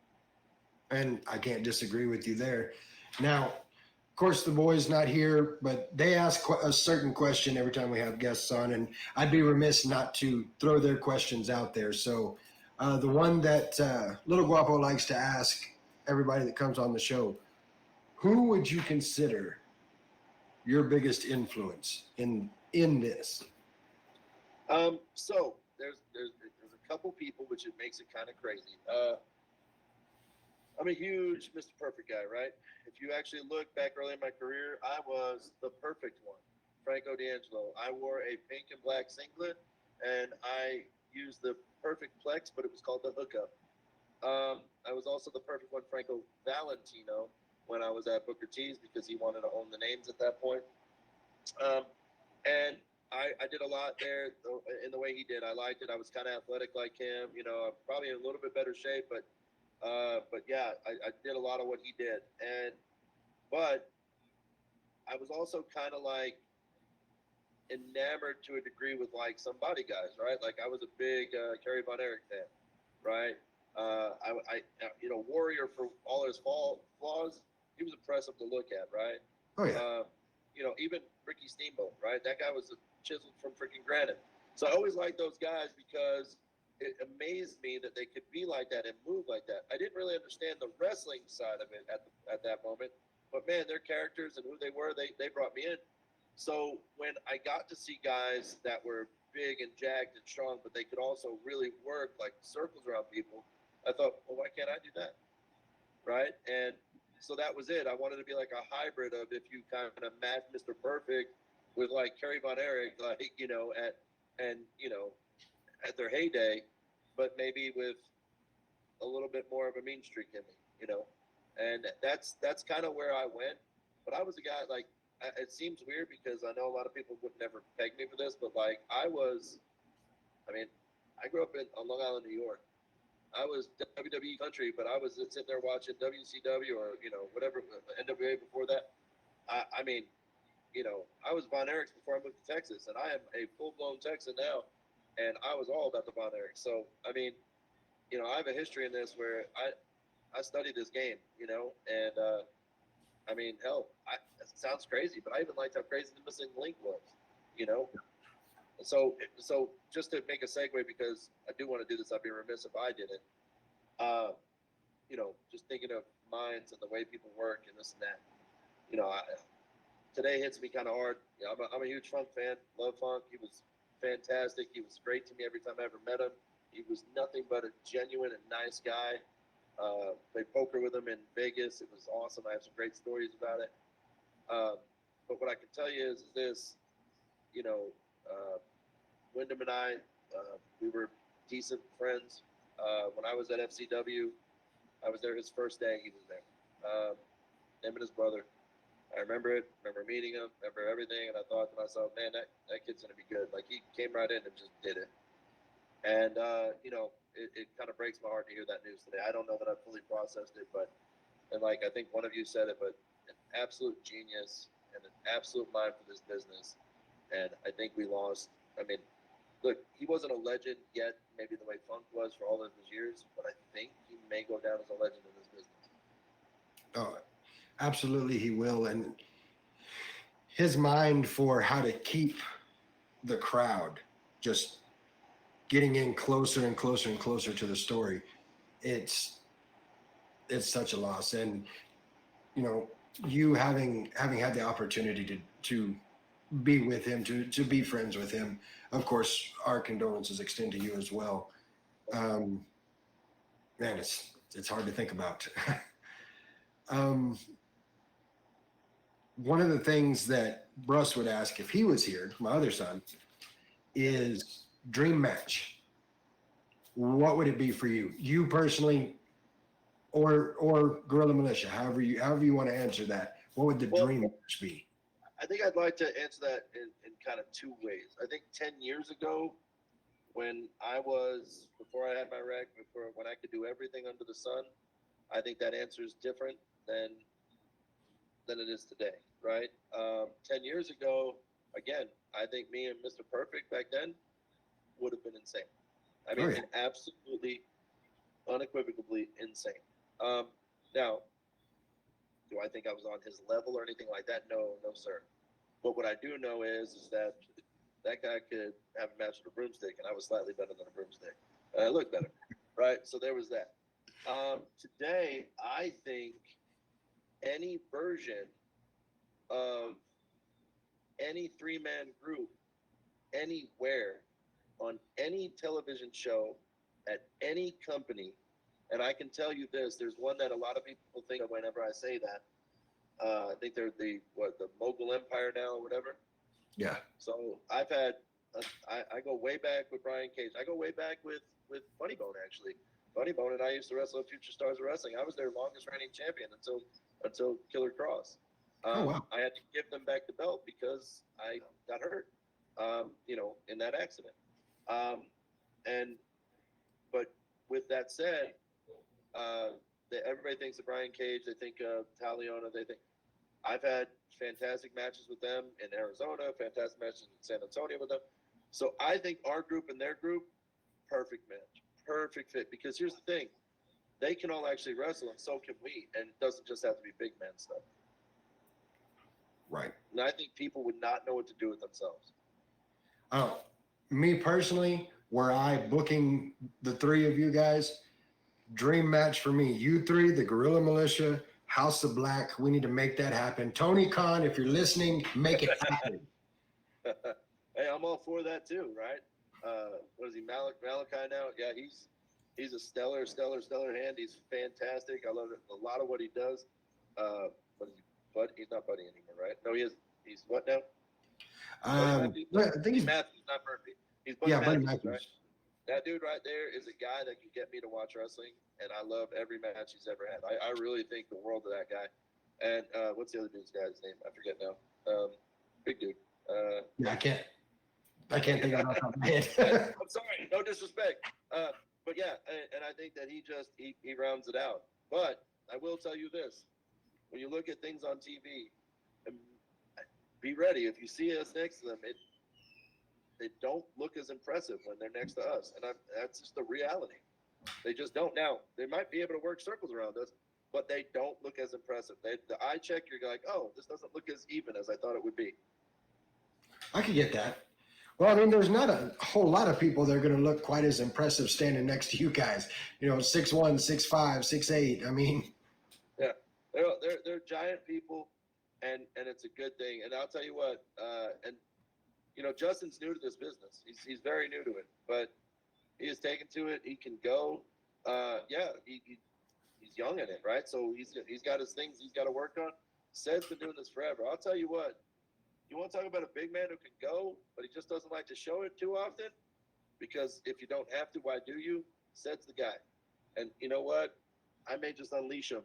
And I can't disagree with you there. Now, of course, the boy's not here, but they ask a certain question every time we have guests on, and I'd be remiss not to throw their questions out there. So the one that Little Guapo likes to ask everybody that comes on the show, who would you consider your biggest influence in this? So there's a couple people, which it makes it kind of crazy. I'm a huge Mr. Perfect guy, right? If you actually look back early in my career, I was the perfect one, Franco D'Angelo. I wore a pink and black singlet, and I used the perfect plex, but it was called the hookup. I was also the perfect one, Franco Valentino, when I was at Booker T's because he wanted to own the names at that point. And I did a lot there in the way he did. I liked it. I was kind of athletic like him, probably in a little bit better shape, but yeah, I did a lot of what he did. But I was also kind of like enamored to a degree with like some body guys, right? Like I was a big Kerry Von Erich fan, right? Warrior, for all his flaws, he was impressive to look at, right? Oh yeah. Even Ricky Steamboat, right? That guy was chiseled from freaking granite. So I always liked those guys because it amazed me that they could be like that and move like that. I didn't really understand the wrestling side of it at that moment, but man, their characters and who they were, they brought me in. So when I got to see guys that were big and jacked and strong, but they could also really work like circles around people, I thought, well, why can't I do that? Right? And so that was it. I wanted to be like a hybrid of, if you kind of match Mr. Perfect with like Kerry Von Erich, like, at their heyday, but maybe with a little bit more of a mean streak in me, and that's kind of where I went. But I was a guy, like, it seems weird because I know a lot of people would never peg me for this, but like I grew up on Long Island, New York. I was WWE country, but I was sitting there watching WCW or whatever NWA before that. I mean, I was Von Erichs before I moved to Texas, and I am a full-blown Texan now, and I was all about the Von Erichs. So I mean, I have a history in this where I studied this game, and I mean, hell, it sounds crazy, but I even liked how crazy the missing link was, And so just to make a segue, because I do want to do this, I'd be remiss if I didn't. Just thinking of minds and the way people work and this and that. Today hits me kind of hard. I'm a huge Funk fan. Love Funk. He was fantastic. He was great to me every time I ever met him. He was nothing but a genuine and nice guy. Played poker with him in Vegas. It was awesome. I have some great stories about it. But what I can tell you is this, Wyndham and I, we were decent friends. When I was at FCW, I was there his first day. He was there. Him and his brother. I remember it. Remember meeting him. Remember everything. And I thought to myself, man, that kid's gonna be good. Like, he came right in and just did it. And it kind of breaks my heart to hear that news today. I don't know that I've fully processed it, and I think one of you said it, but an absolute genius and an absolute mind for this business. And I think we lost. I mean, look, he wasn't a legend yet, maybe the way Funk was for all of his years, but I think he may go down as a legend in this business. Oh, absolutely, he will. And his mind for how to keep the crowd just getting in closer and closer and closer to the story, it's such a loss. And you having had the opportunity to be with him, to be friends with him, of course, our condolences extend to you as well. Man, it's hard to think about. One of the things that Bruss would ask if he was here, my other son, is dream match. What would it be for you? You personally, or Gorilla Militia, however you want to answer that. What would the dream match be? I think I'd like to answer that in kind of two ways. I think 10 years ago, before I had my rec, when I could do everything under the sun, I think that answer is different than it is today, right? 10 years ago, again, I think me and Mr. Perfect back then would have been insane. I mean, absolutely, unequivocally insane. Now, do I think I was on his level or anything like that? No, sir. But what I do know is that guy could have a match with a broomstick, and I was slightly better than a broomstick. I looked better, right? So there was that. Today, I think any version of any three-man group anywhere on any television show at any company, and I can tell you this, there's one that a lot of people think of whenever I say that. I think they're the Mogul Empire now or whatever. Yeah. So I've had, I go way back with Brian Cage. I go way back with Funny Bone, actually. Funny Bone and I used to wrestle at Future Stars of Wrestling. I was their longest reigning champion until Killer Cross. Wow. I had to give them back the belt because I got hurt, in that accident. But with that said, everybody thinks of Brian Cage. They think of Taliona. They think I've had fantastic matches with them in Arizona, fantastic matches in San Antonio with them. So I think our group and their group, perfect match, perfect fit. Because here's the thing, they can all actually wrestle, and so can we. And it doesn't just have to be big man stuff. Right. And I think people would not know what to do with themselves. Oh, me personally, were I booking the three of you guys, dream match for me, you three, the Gorilla Militia, House of Black, we need to make that happen. Tony Khan, if you're listening, make it happen. Hey, I'm all for that too, right? What is he, Malachi now? Yeah, he's a stellar hand. He's fantastic. I love it. A lot of what he does. What is he? But he's not Buddy anymore, right? No, he is. He's what now? I think he's Matthews, not Murphy. He's Buddy Matthews, right? That dude right there is a guy that can get me to watch wrestling, and I love every match he's ever had. I really think the world of that guy. And what's the other dude's guy's name? I forget now. Big dude. I can't think of it off the top of my head. I'm sorry, no disrespect. but yeah, and I think that he rounds it out. But I will tell you this: when you look at things on TV, be ready. If you see us next to them, they don't look as impressive when they're next to us, and that's just the reality. They just don't. Now they might be able to work circles around us, but they don't look as impressive. The eye check, you're like, oh, this doesn't look as even as I thought it would be. I could get that. Well, I mean, there's not a whole lot of people that are going to look quite as impressive standing next to you guys. 6'1", 6'5", 6'8". I mean, yeah, they're giant people, and it's a good thing. And I'll tell you what, and Justin's new to this business. He's very new to it, but he has taken to it. He can go. He's young in it, right? So he's got his things he's got to work on. Ced's been doing this forever. I'll tell you what. You want to talk about a big man who can go, but he just doesn't like to show it too often? Because if you don't have to, why do you? Ced's the guy. And you know what? I may just unleash him.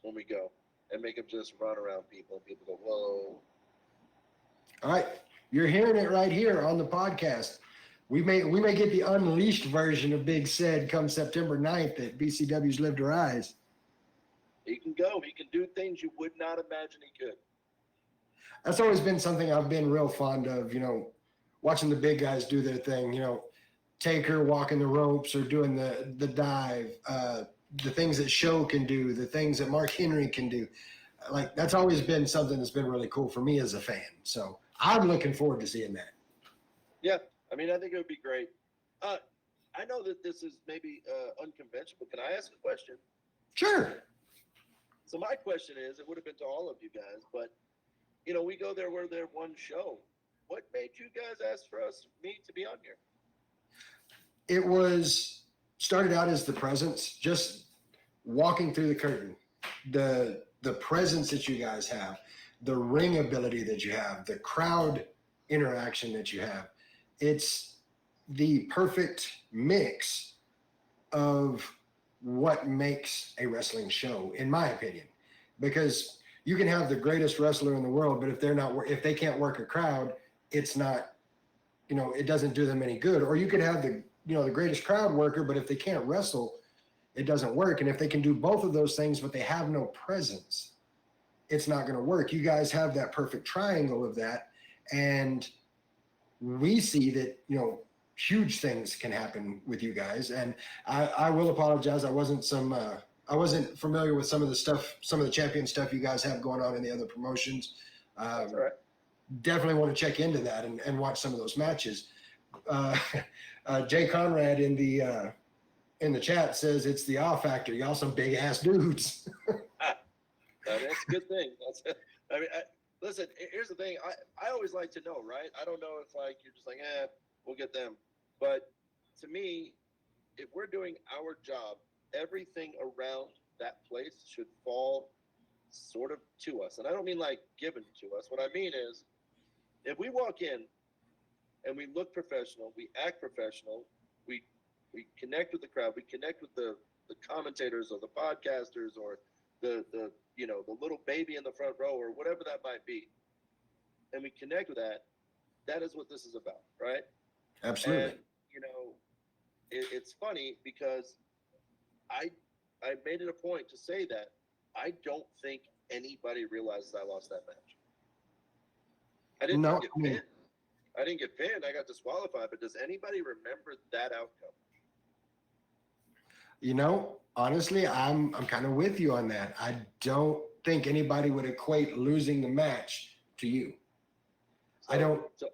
When we go and make him just run around people. And people go, whoa. All right. You're hearing it right here on the podcast. We may get the unleashed version of Big Ced come September 9th at BCW's Live to Rise. He can go. He can do things you would not imagine he could. That's always been something I've been real fond of, watching the big guys do their thing, Taker walking the ropes or doing the dive, the things that Show can do, the things that Mark Henry can do. Like, that's always been something that's been really cool for me as a fan. So I'm looking forward to seeing that. Yeah, I mean, I think it would be great. I know that this is maybe unconventional, but can I ask a question? Sure. So my question is, it would have been to all of you guys, but we go there, we're there one show. What made you guys ask me to be on here? It started out as the presence, just walking through the curtain, the presence that you guys have, the ring ability that you have, the crowd interaction that you have. It's the perfect mix of what makes a wrestling show, in my opinion, because you can have the greatest wrestler in the world, but if they can't work a crowd, it's not, it doesn't do them any good. Or you could have the greatest crowd worker, but if they can't wrestle, it doesn't work. And if they can do both of those things, but they have no presence, it's not going to work. You guys have that perfect triangle of that. And we see that, huge things can happen with you guys. And I will apologize. I wasn't familiar with some of the champion stuff you guys have going on in the other promotions. That's all right. Definitely want to check into that and watch some of those matches. Jay Conrad in the chat says it's the awe factor. Y'all some big ass dudes. That's a good thing. Listen, here's the thing. I always like to know, right? I don't know if you're just like, we'll get them. But to me, if we're doing our job, everything around that place should fall sort of to us. And I don't mean given to us. What I mean is, if we walk in and we look professional, we act professional, we connect with the crowd, we connect with the commentators or the podcasters or the little baby in the front row or whatever that might be, and we connect with that, that is what this is about, right? Absolutely. And, it's funny because I made it a point to say that I don't think anybody realizes I lost that match. I didn't get pinned. I didn't get pinned. I got disqualified. But does anybody remember that outcome? Honestly, I'm kind of with you on that. I don't think anybody would equate losing the match to you. So, I don't. So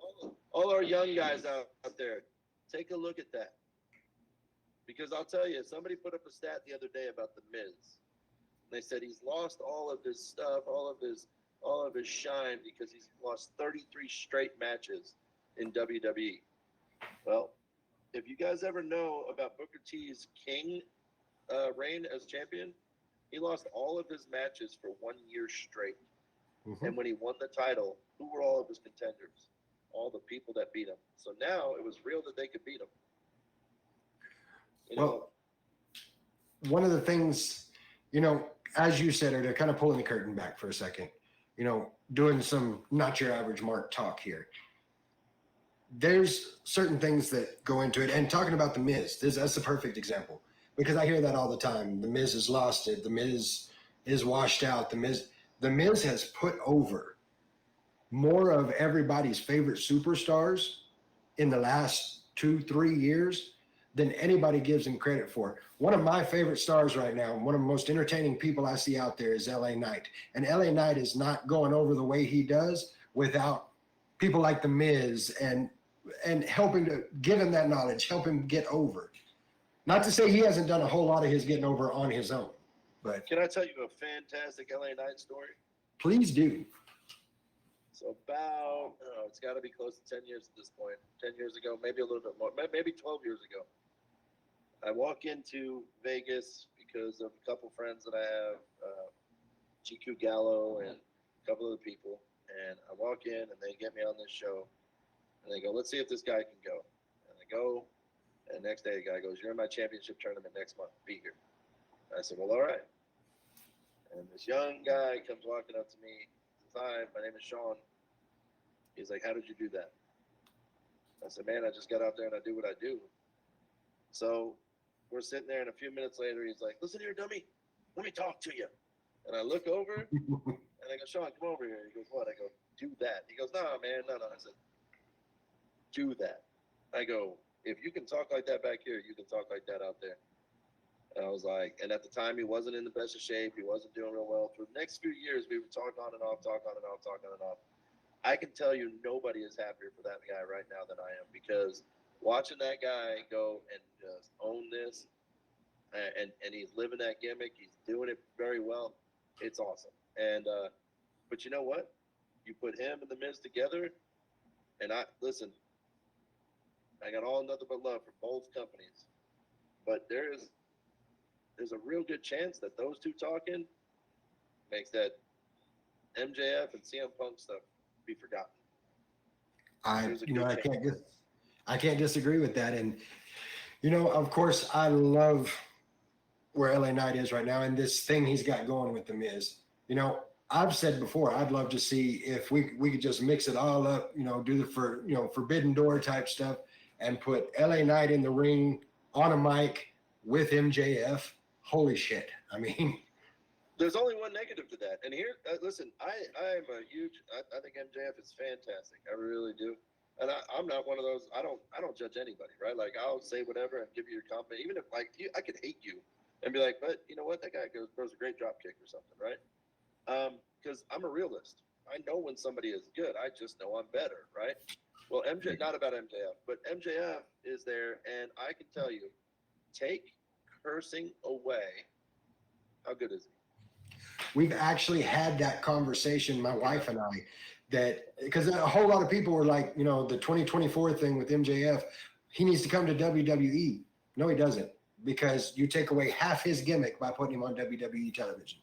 all our young guys out there, take a look at that. Because I'll tell you, somebody put up a stat the other day about The Miz. They said he's lost all of his stuff, all of his shine because he's lost 33 straight matches in WWE. Well, if you guys ever know about Booker T's King reign as champion, he lost all of his matches for 1 year straight. Mm-hmm. And when he won the title, who were all of his contenders? All the people that beat him. So now it was real that they could beat him. Well, one of the things, as you said, or to kind of pulling the curtain back for a second, doing some not your average Mark talk here. there's certain things that go into it. And talking about the Miz, that's the perfect example, because I hear that all the time. The Miz has lost it. The Miz is washed out. The Miz has put over more of everybody's favorite superstars in the last 2-3 years than anybody gives him credit for. One of my favorite stars right now, one of the most entertaining people I see out there is LA Knight. And LA Knight is not going over the way he does without people like The Miz and helping to give him that knowledge, help him get over. Not to say he hasn't done a whole lot of his getting over on his own, but Can I tell you a fantastic LA Knight story? please do. So about, it's got to be close to 10 years at this point. 10 years ago, maybe a little bit more, maybe 12 years ago. I walk into Vegas because of a couple friends that I have, GQ Gallo and a couple other people. And I walk in and they get me on this show. And they go, let's see if this guy can go. And I go, and the next day the guy goes, you're in my championship tournament next month. Be here. I said, well, all right. And this young guy comes walking up to me. Hi, my name is Sean. He's like, how did you do that? I said, man, I just got out there and I do what I do. So we're sitting there, and a few minutes later, he's like, listen here, dummy, let me talk to you. And I look over, and I go, Sean, come over here. He goes, what? I go, do that. He goes, no, man, no. I said, do that. I go, if you can talk like that back here, you can talk like that out there. And I was like, and at the time, he wasn't in the best of shape. He wasn't doing real well. For the next few years, we would talk on and off. I can tell you nobody is happier for that guy right now than I am, because watching that guy go and just own this, and he's living that gimmick. He's doing it very well. It's awesome. And but you know what? You put him and The Miz together, and I got all nothing but love for both companies. But there's a real good chance that those two talking makes that MJF and CM Punk stuff be forgotten. I can't disagree with that. And of course, I love where LA Knight is right now and this thing he's got going with The Miz. I've said before, I'd love to see if we could just mix it all up, do the Forbidden Door type stuff and put LA Knight in the ring on a mic with MJF. Holy shit. I mean, there's only one negative to that. And here, listen, I'm a huge, I think MJF is fantastic. I really do. And I'm not one of those, I don't judge anybody, right? Like, I'll say whatever and give you your compliment. Even if, like, I could hate you and be like, but you know what? That guy throws a great drop kick or something, right? Because I'm a realist. I know when somebody is good. I just know I'm better, right? Well, not about MJF, but MJF is there, and I can tell you, take cursing away, how good is he? We've actually had that conversation, my wife and I, that because a whole lot of people were like, the 2024 thing with MJF, he needs to come to WWE. No, he doesn't, because you take away half his gimmick by putting him on WWE television.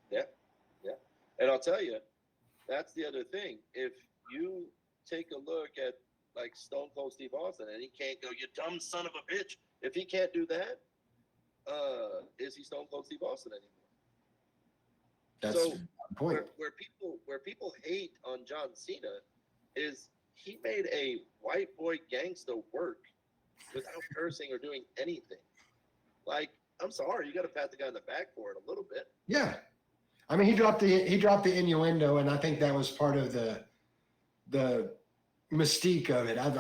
Yeah. And I'll tell you, that's the other thing. If you take a look at like Stone Cold Steve Austin and he can't go, you dumb son of a bitch. If he can't do that, is he Stone Cold Steve Austin anymore? That's so the point. Where people hate on John Cena is he made a white boy gangsta work without cursing or doing anything. Like, I'm sorry, you got to pat the guy on the back for it a little bit. Yeah, I mean, he dropped the innuendo, and I think that was part of the mystique of it. I'm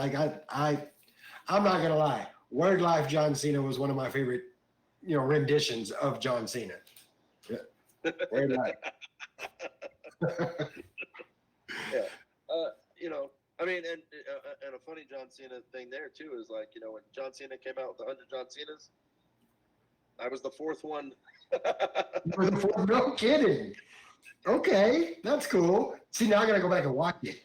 not gonna lie. Word Life John Cena was one of my favorite, renditions of John Cena. Yeah. Word Life. Yeah. I mean, and a funny John Cena thing there too is like, when John Cena came out with the 100 John Cenas, I was the fourth one. No kidding. Okay, that's cool. See, now I gotta go back and watch it.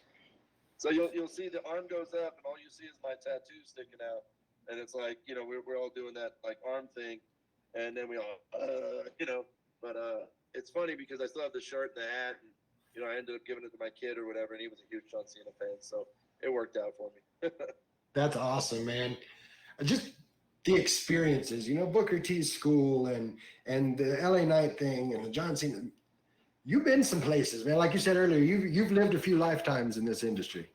So you'll see the arm goes up, and all you see is my tattoo sticking out, and it's like, we're all doing that like arm thing, and then we all, but it's funny because I still have the shirt and the hat, and I ended up giving it to my kid or whatever, and he was a huge John Cena fan, so it worked out for me. That's awesome, man. Just the experiences, Booker T's school and the LA Knight thing and the John Cena. You've been some places, man. Like you said earlier, you've lived a few lifetimes in this industry.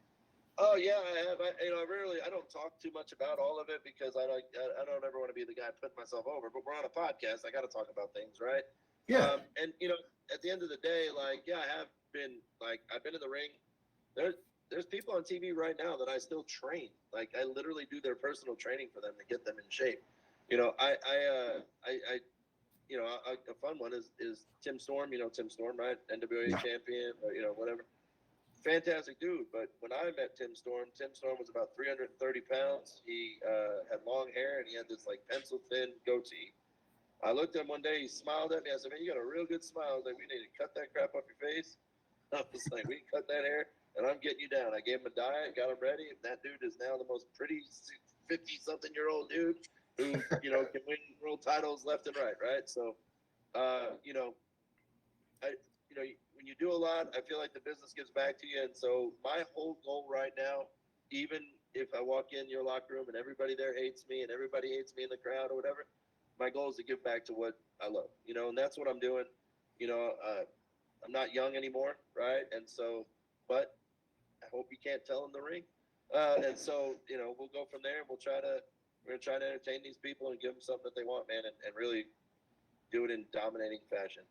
Oh yeah, I have. I don't talk too much about all of it because I don't ever want to be the guy putting myself over. But we're on a podcast. I got to talk about things, right? Yeah. And at the end of the day, like, yeah, I've been in the ring. There's people on TV right now that I still train. Like, I literally do their personal training for them to get them in shape. You know, a fun one is Tim Storm. You know Tim Storm, right? NWA Yeah. champion, or, whatever. Fantastic dude. But when I met Tim Storm was about 330 pounds. He had long hair and he had this like pencil thin goatee. I looked at him one day. He smiled at me. I said, "Man, you got a real good smile." I was like, "We need to cut that crap off your face." I was like, "We can cut that hair, and I'm getting you down." I gave him a diet, got him ready. And that dude is now the most pretty 50-something-year-old dude who can win world titles left and right. Right. So, when you do a lot, I feel like the business gives back to you. And so my whole goal right now, even if I walk in your locker room and everybody there hates me and everybody hates me in the crowd or whatever, my goal is to give back to what I love, and that's what I'm doing. I'm not young anymore, right? And so, but I hope you can't tell in the ring. And so, we'll go from there. We're going to try to entertain these people and give them something that they want, man, and really do it in dominating fashion.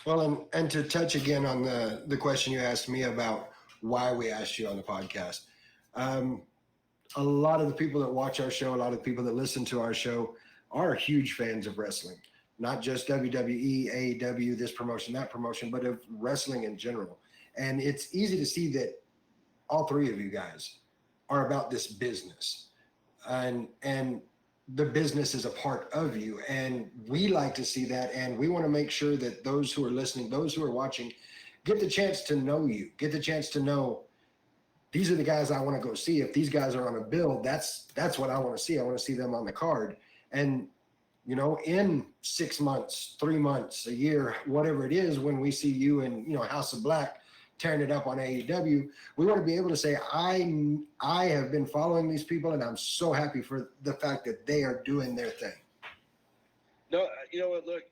Well, and to touch again on the question you asked me about why we asked you on the podcast, a lot of the people that watch our show, a lot of the people that listen to our show are huge fans of wrestling, not just WWE, AEW, this promotion, that promotion, but of wrestling in general. And it's easy to see that all three of you guys are about this business, and the business is a part of you, and we like to see that, and we want to make sure that those who are listening, those who are watching, get the chance to know you, get the chance to know these are the guys I want to go see. If these guys are on a bill, that's what I want to see. I want to see them on the card. And in 6 months, 3 months, a year, whatever it is, when we see you in House of Black tearing it up on AEW, we want to be able to say, I have been following these people, and I'm so happy for the fact that they are doing their thing. No, you know what? Look,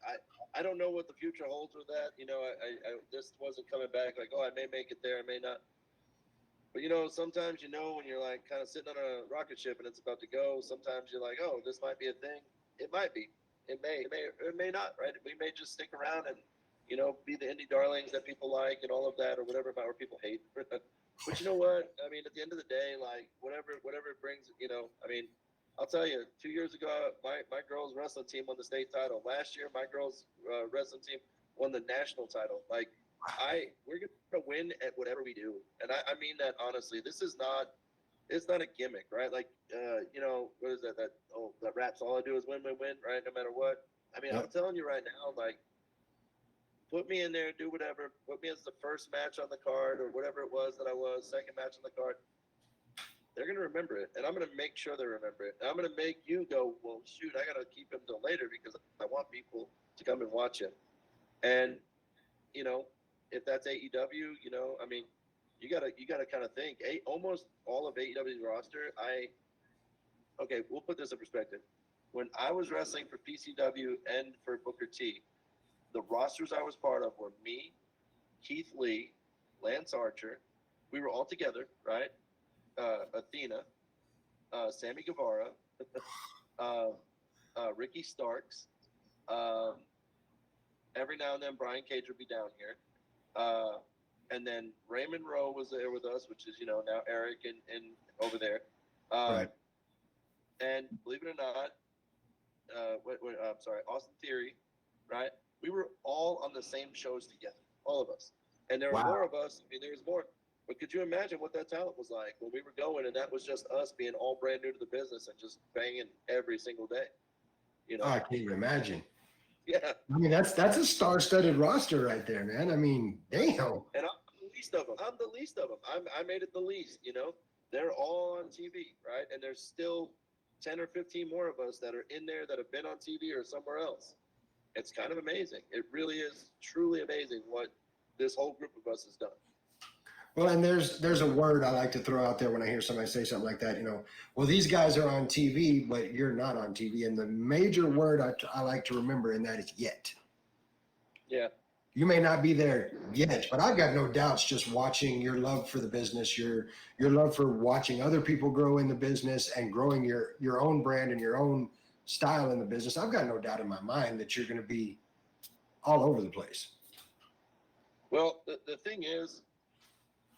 I don't know what the future holds with that. I this wasn't coming back like, oh, I may make it there, I may not. But sometimes when you're like kind of sitting on a rocket ship and it's about to go, sometimes you're like, oh, this might be a thing. It might be. It may not, right? We may just stick around and be the indie darlings that people like and all of that, or whatever about where people hate. But you know what? I mean, at the end of the day, like whatever it brings, I mean, I'll tell you, 2 years ago, my girls wrestling team won the state title. Last year, my girls wrestling team won the national title. Like, we're gonna win at whatever we do, and I mean that honestly. It's not a gimmick, right? Like, what is that? That raps. All I do is win, right? No matter what. I mean, I'm telling you right now, like, put me in there, do whatever. Put me as the first match on the card or whatever it was that I was, second match on the card. They're gonna remember it, and I'm gonna make sure they remember it. And I'm gonna make you go, well, shoot, I gotta keep him till later because I want people to come and watch him. And if that's AEW, I mean, you gotta kind of think. Almost all of AEW's roster, okay, we'll put this in perspective. When I was wrestling for PCW and for Booker T, the rosters I was part of were me, Keith Lee, Lance Archer. We were all together, right? Athena, Sammy Guevara, Ricky Starks. Every now and then Brian Cage would be down here. And then Raymond Rowe was there with us, which is, now Eric and over there. Right. And believe it or not, I'm sorry, Austin Theory, right? We were all on the same shows together, all of us. And there were more of us. I mean, there was more. But could you imagine what that talent was like when we were going, and that was just us being all brand new to the business and just banging every single day? I can't even imagine. Yeah. I mean, that's a star-studded roster right there, man. I mean, damn. And I'm the least of them. I made it the least, They're all on TV, right? And there's still 10 or 15 more of us that are in there that have been on TV or somewhere else. It's kind of amazing. It really is truly amazing what this whole group of us has done. Well, and there's a word I like to throw out there when I hear somebody say something like that, well, these guys are on TV, but you're not on TV. And the major word I like to remember in that is yet. Yeah. You may not be there yet, but I've got no doubts just watching your love for the business, your love for watching other people grow in the business and growing your own brand and your own style in the business. I've got no doubt in my mind that you're going to be all over the place. Well, the thing is,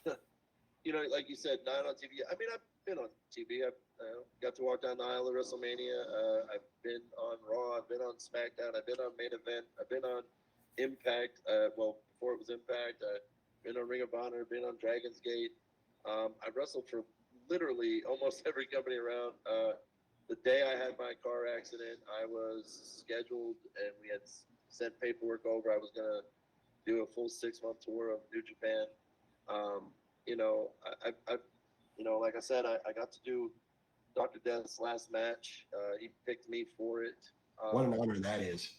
like you said, not on TV. I mean, I've been on TV. I've got to walk down the aisle of WrestleMania. I've been on Raw. I've been on SmackDown. I've been on Main Event. I've been on Impact. Well, before it was Impact, I've been on Ring of Honor. Been on Dragon's Gate. I wrestled for literally almost every company around. The day I had my car accident, I was scheduled, and we had sent paperwork over. I was gonna do a full 6-month tour of New Japan. Like I said, I got to do Dr. Death's last match. He picked me for it. What an honor that is.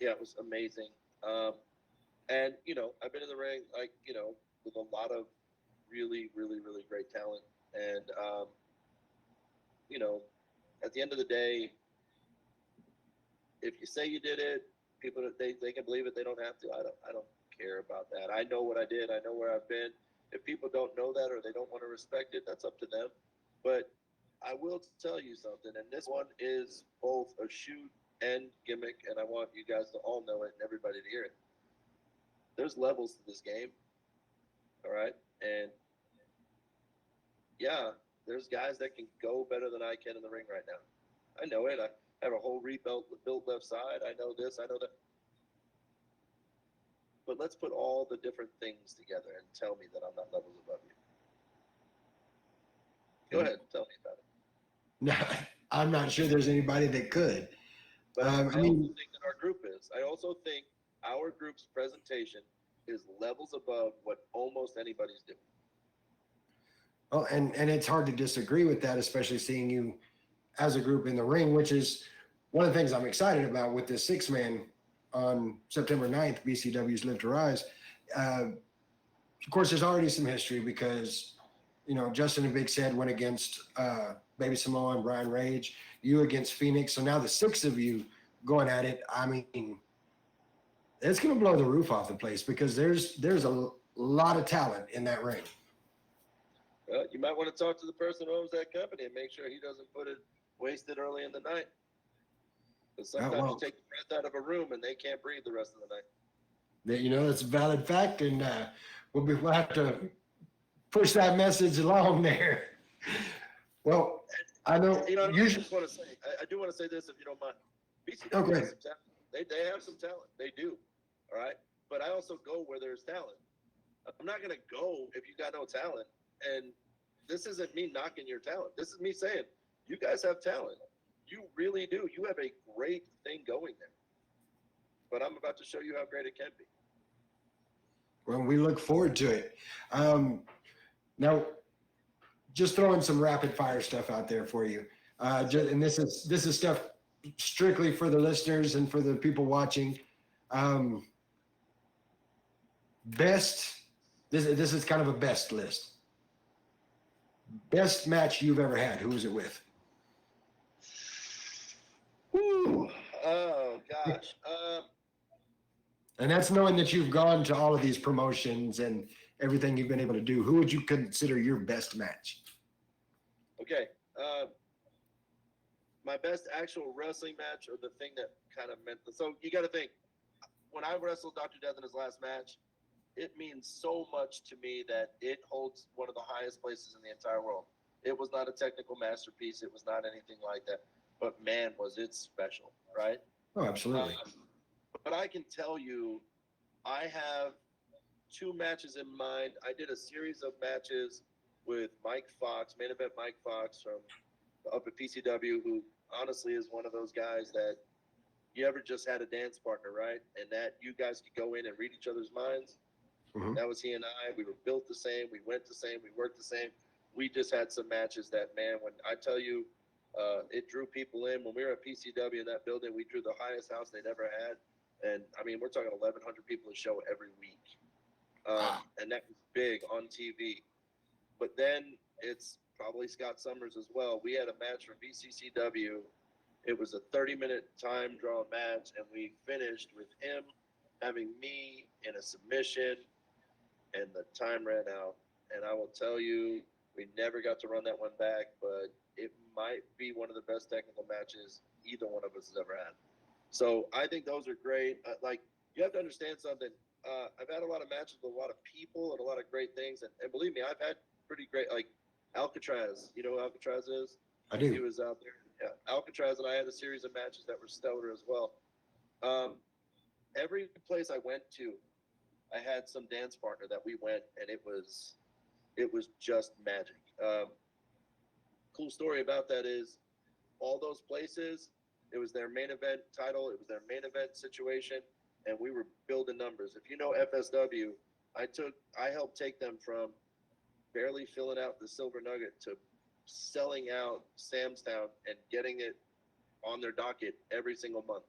Yeah, it was amazing. And I've been in the ring, with a lot of really, really, really great talent. And, at the end of the day, if you say you did it, people, they can believe it. They don't have to. I don't care about that. I know what I did. I know where I've been. If people don't know that or they don't want to respect it, that's up to them. But I will tell you something, and this one is both a shoot and gimmick, and I want you guys to all know it and everybody to hear it. There's levels to this game, all right? And, yeah, there's guys that can go better than I can in the ring right now. I know it. I have a whole built left side. I know this. I know that. But let's put all the different things together and tell me that I'm not levels above you. Go ahead, tell me about it. No, I'm not sure there's anybody that could. But I also think that our group is. I also think our group's presentation is levels above what almost anybody's doing. Oh, and it's hard to disagree with that, especially seeing you as a group in the ring, which is one of the things I'm excited about with this 6-man on September 9th, BCW's Live to Rise. Of course, there's already some history because, Justin and Big Sad went against Baby Samoa and Brian Rage, you against Phoenix. So now the 6 of you going at it, I mean, it's going to blow the roof off the place because there's a lot of talent in that ring. Well, you might want to talk to the person who owns that company and make sure he doesn't waste it early in the night. Because sometimes you take the breath out of a room and they can't breathe the rest of the night. That's a valid fact, and we'll have to push that message along there. Well, I know. I just want to say, I do want to say this, if you don't mind. BCW has some talent. They have some talent. They do. All right. But I also go where there's talent. I'm not going to go if you got no talent. And this isn't me knocking your talent. This is me saying, you guys have talent. You really do. You have a great thing going there. But I'm about to show you how great it can be. Well, we look forward to it. Now, just throwing some rapid fire stuff out there for you. And this is stuff strictly for the listeners and for the people watching. This is kind of a best list. Best match you've ever had. Who was it with? Woo. Oh gosh. And that's knowing that you've gone to all of these promotions and everything you've been able to do. Who would you consider your best match? Okay. My best actual wrestling match, or the thing that kind of meant so you got to think, when I wrestled Dr. Death in his last match, it means so much to me that it holds one of the highest places in the entire world. It was not a technical masterpiece. It was not anything like that. But man, was it special, right? Oh, absolutely. But I can tell you, I have 2 matches in mind. I did a series of matches with Mike Fox, main event Mike Fox from up at PCW, who honestly is one of those guys that you ever just had a dance partner, right? And that you guys could go in and read each other's minds. Mm-hmm. That was he and I. We were built the same. We went the same. We worked the same. We just had some matches that, man, when I tell you, it drew people in. When we were at PCW in that building, we drew the highest house they'd ever had. And, I mean, we're talking 1,100 people a show every week. And that was big on TV. But then it's probably Scott Summers as well. We had a match for BCCW. It was a 30-minute time draw match, and we finished with him having me in a submission, and the time ran out. And I will tell you, we never got to run that one back, but it might be one of the best technical matches either one of us has ever had. So I think those are great. Like, you have to understand something. I've had a lot of matches with a lot of people and a lot of great things. And believe me, I've had pretty great, like Alcatraz. You know who Alcatraz is? I do. He was out there. Yeah. Alcatraz and I had a series of matches that were stellar as well. Every place I went to, I had some dance partner that we went, and it was just magic. Cool story about that is all those places, it was their main event title, it was their main event situation, and we were building numbers. If you know FSW, I helped take them from barely filling out the Silver Nugget to selling out Sam's Town and getting it on their docket every single month.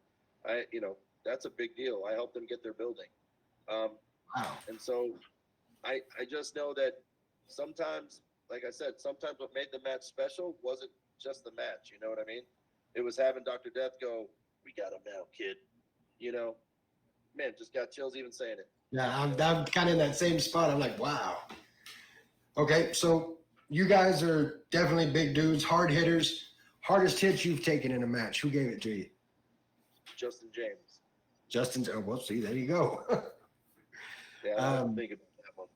That's a big deal. I helped them get their building. Wow. And so I just know that sometimes, like I said, sometimes what made the match special wasn't just the match. You know what I mean? It was having Dr. Death go, "We got him now, kid." Man, just got chills even saying it. Yeah, I'm kind of in that same spot. I'm like, wow. Okay, so you guys are definitely big dudes, hard hitters. Hardest hits you've taken in a match. Who gave it to you? Justin James. Justin's. Oh, well, see, there you go. Yeah, I didn't think about that one.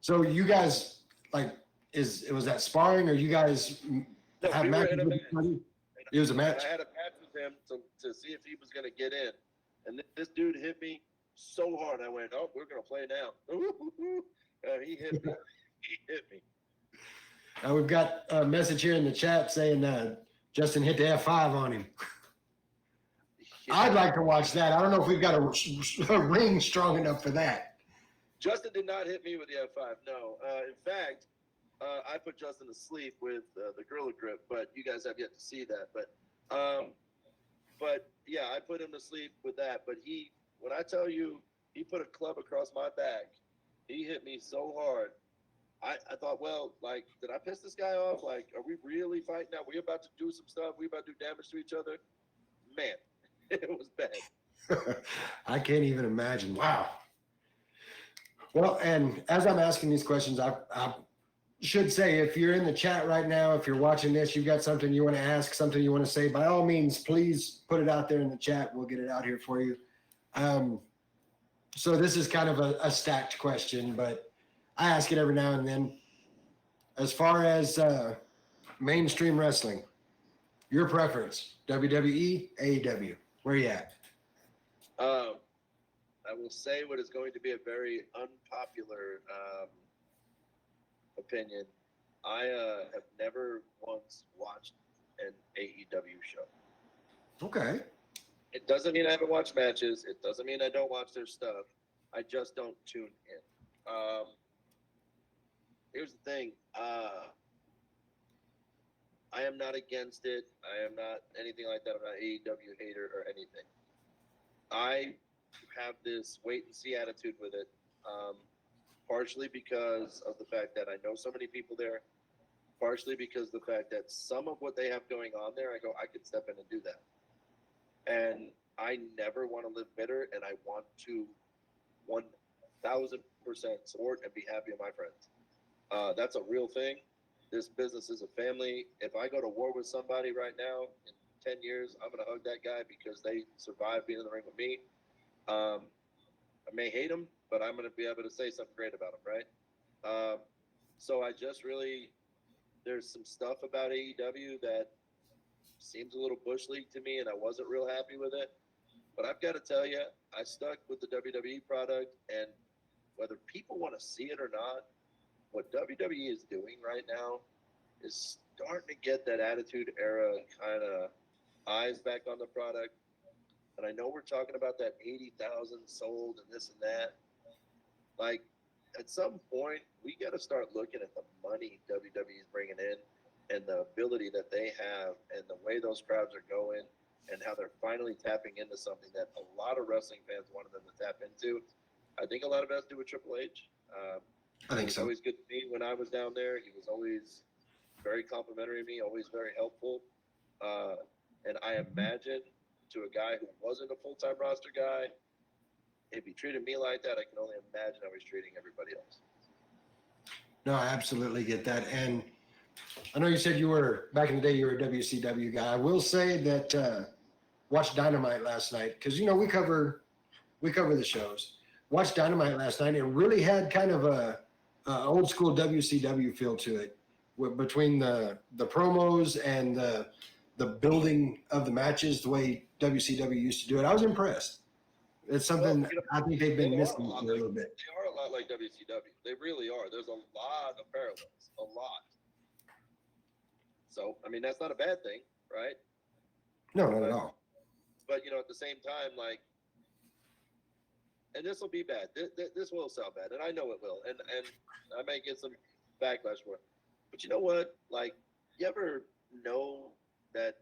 So you guys, like, was that sparring, or you guys have matches with each other? It was a match. I had a match with him to see if he was going to get in. And this dude hit me so hard. I went, "Oh, we're going to play now." He hit me. He hit me. We've got a message here in the chat saying Justin hit the F5 on him. Yeah. I'd like to watch that. I don't know if we've got a ring strong enough for that. Justin did not hit me with the F5, no. In fact, I put Justin to sleep with the Gorilla Grip, but you guys have yet to see that. But yeah, I put him to sleep with that. But when I tell you, he put a club across my back. He hit me so hard. I thought, well, like, did I piss this guy off? Like, are we really fighting now? We about to do some stuff? We about to do damage to each other? Man, it was bad. I can't even imagine. Wow. Well, and as I'm asking these questions, I should say, if you're in the chat right now, if you're watching this, you've got something you want to ask, something you want to say, by all means, please put it out there in the chat. We'll get it out here for you. So this is kind of a stacked question, but I ask it every now and then. As far as mainstream wrestling, your preference, WWE, AEW, where you at? I will say what is going to be a very unpopular opinion. I have never once watched an AEW show. Okay. It doesn't mean I haven't watched matches. It doesn't mean I don't watch their stuff. I just don't tune in. Here's the thing. I am not against it. I am not anything like that. I'm not an AEW hater or anything. I have this wait and see attitude with it, partially because of the fact that I know so many people there, partially because of the fact that some of what they have going on there, I go, I could step in and do that. And I never want to live bitter, and I want to 1,000% support and be happy with my friends. That's a real thing. This business is a family. If I go to war with somebody right now, in 10 years, I'm going to hug that guy because they survived being in the ring with me. I may hate him, but I'm going to be able to say something great about him, right? So I just really, there's some stuff about AEW that seems a little bush league to me, and I wasn't real happy with it. But I've got to tell you, I stuck with the WWE product, and whether people want to see it or not, what WWE is doing right now is starting to get that Attitude Era kind of eyes back on the product. And I know we're talking about that 80,000 sold and this and that. Like, at some point, we got to start looking at the money WWE is bringing in and the ability that they have and the way those crowds are going and how they're finally tapping into something that a lot of wrestling fans wanted them to tap into. I think a lot of it has to do with Triple H. I think so. Always good to me when I was down there. He was always very complimentary of me, always very helpful. And I imagine to a guy who wasn't a full-time roster guy. If he treated me like that, I can only imagine how he's treating everybody else. No, I absolutely get that. And I know you said you were, back in the day, you were a WCW guy. I will say that watched Dynamite last night because, you know, we cover the shows. Watched Dynamite last night. It really had kind of a old school WCW feel to it, between the promos and the building of the matches, the way WCW used to do it. I was impressed. It's something I think they've been missing for a little bit. They are a lot like WCW. They really are. There's a lot of parallels, a lot. So, I mean, that's not a bad thing, right? No, not at all. But, you know, at the same time, like, and this will be bad. This will sound bad, and I know it will. And I may get some backlash for it. But you know what? Like, you ever know that,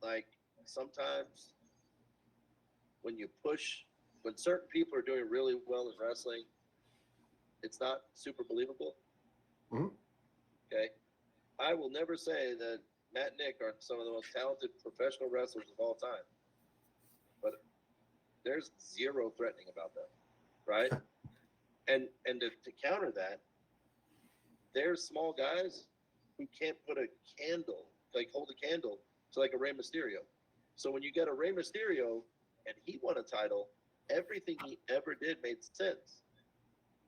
like, sometimes when certain people are doing really well in wrestling, it's not super believable? Mm-hmm. Okay? I will never say that Matt and Nick are some of the most talented professional wrestlers of all time. But there's zero threatening about them, right? and to counter that, there's small guys who can't put a candle, like hold a candle to like a Rey Mysterio. So when you get a Rey Mysterio and he won a title, everything he ever did made sense.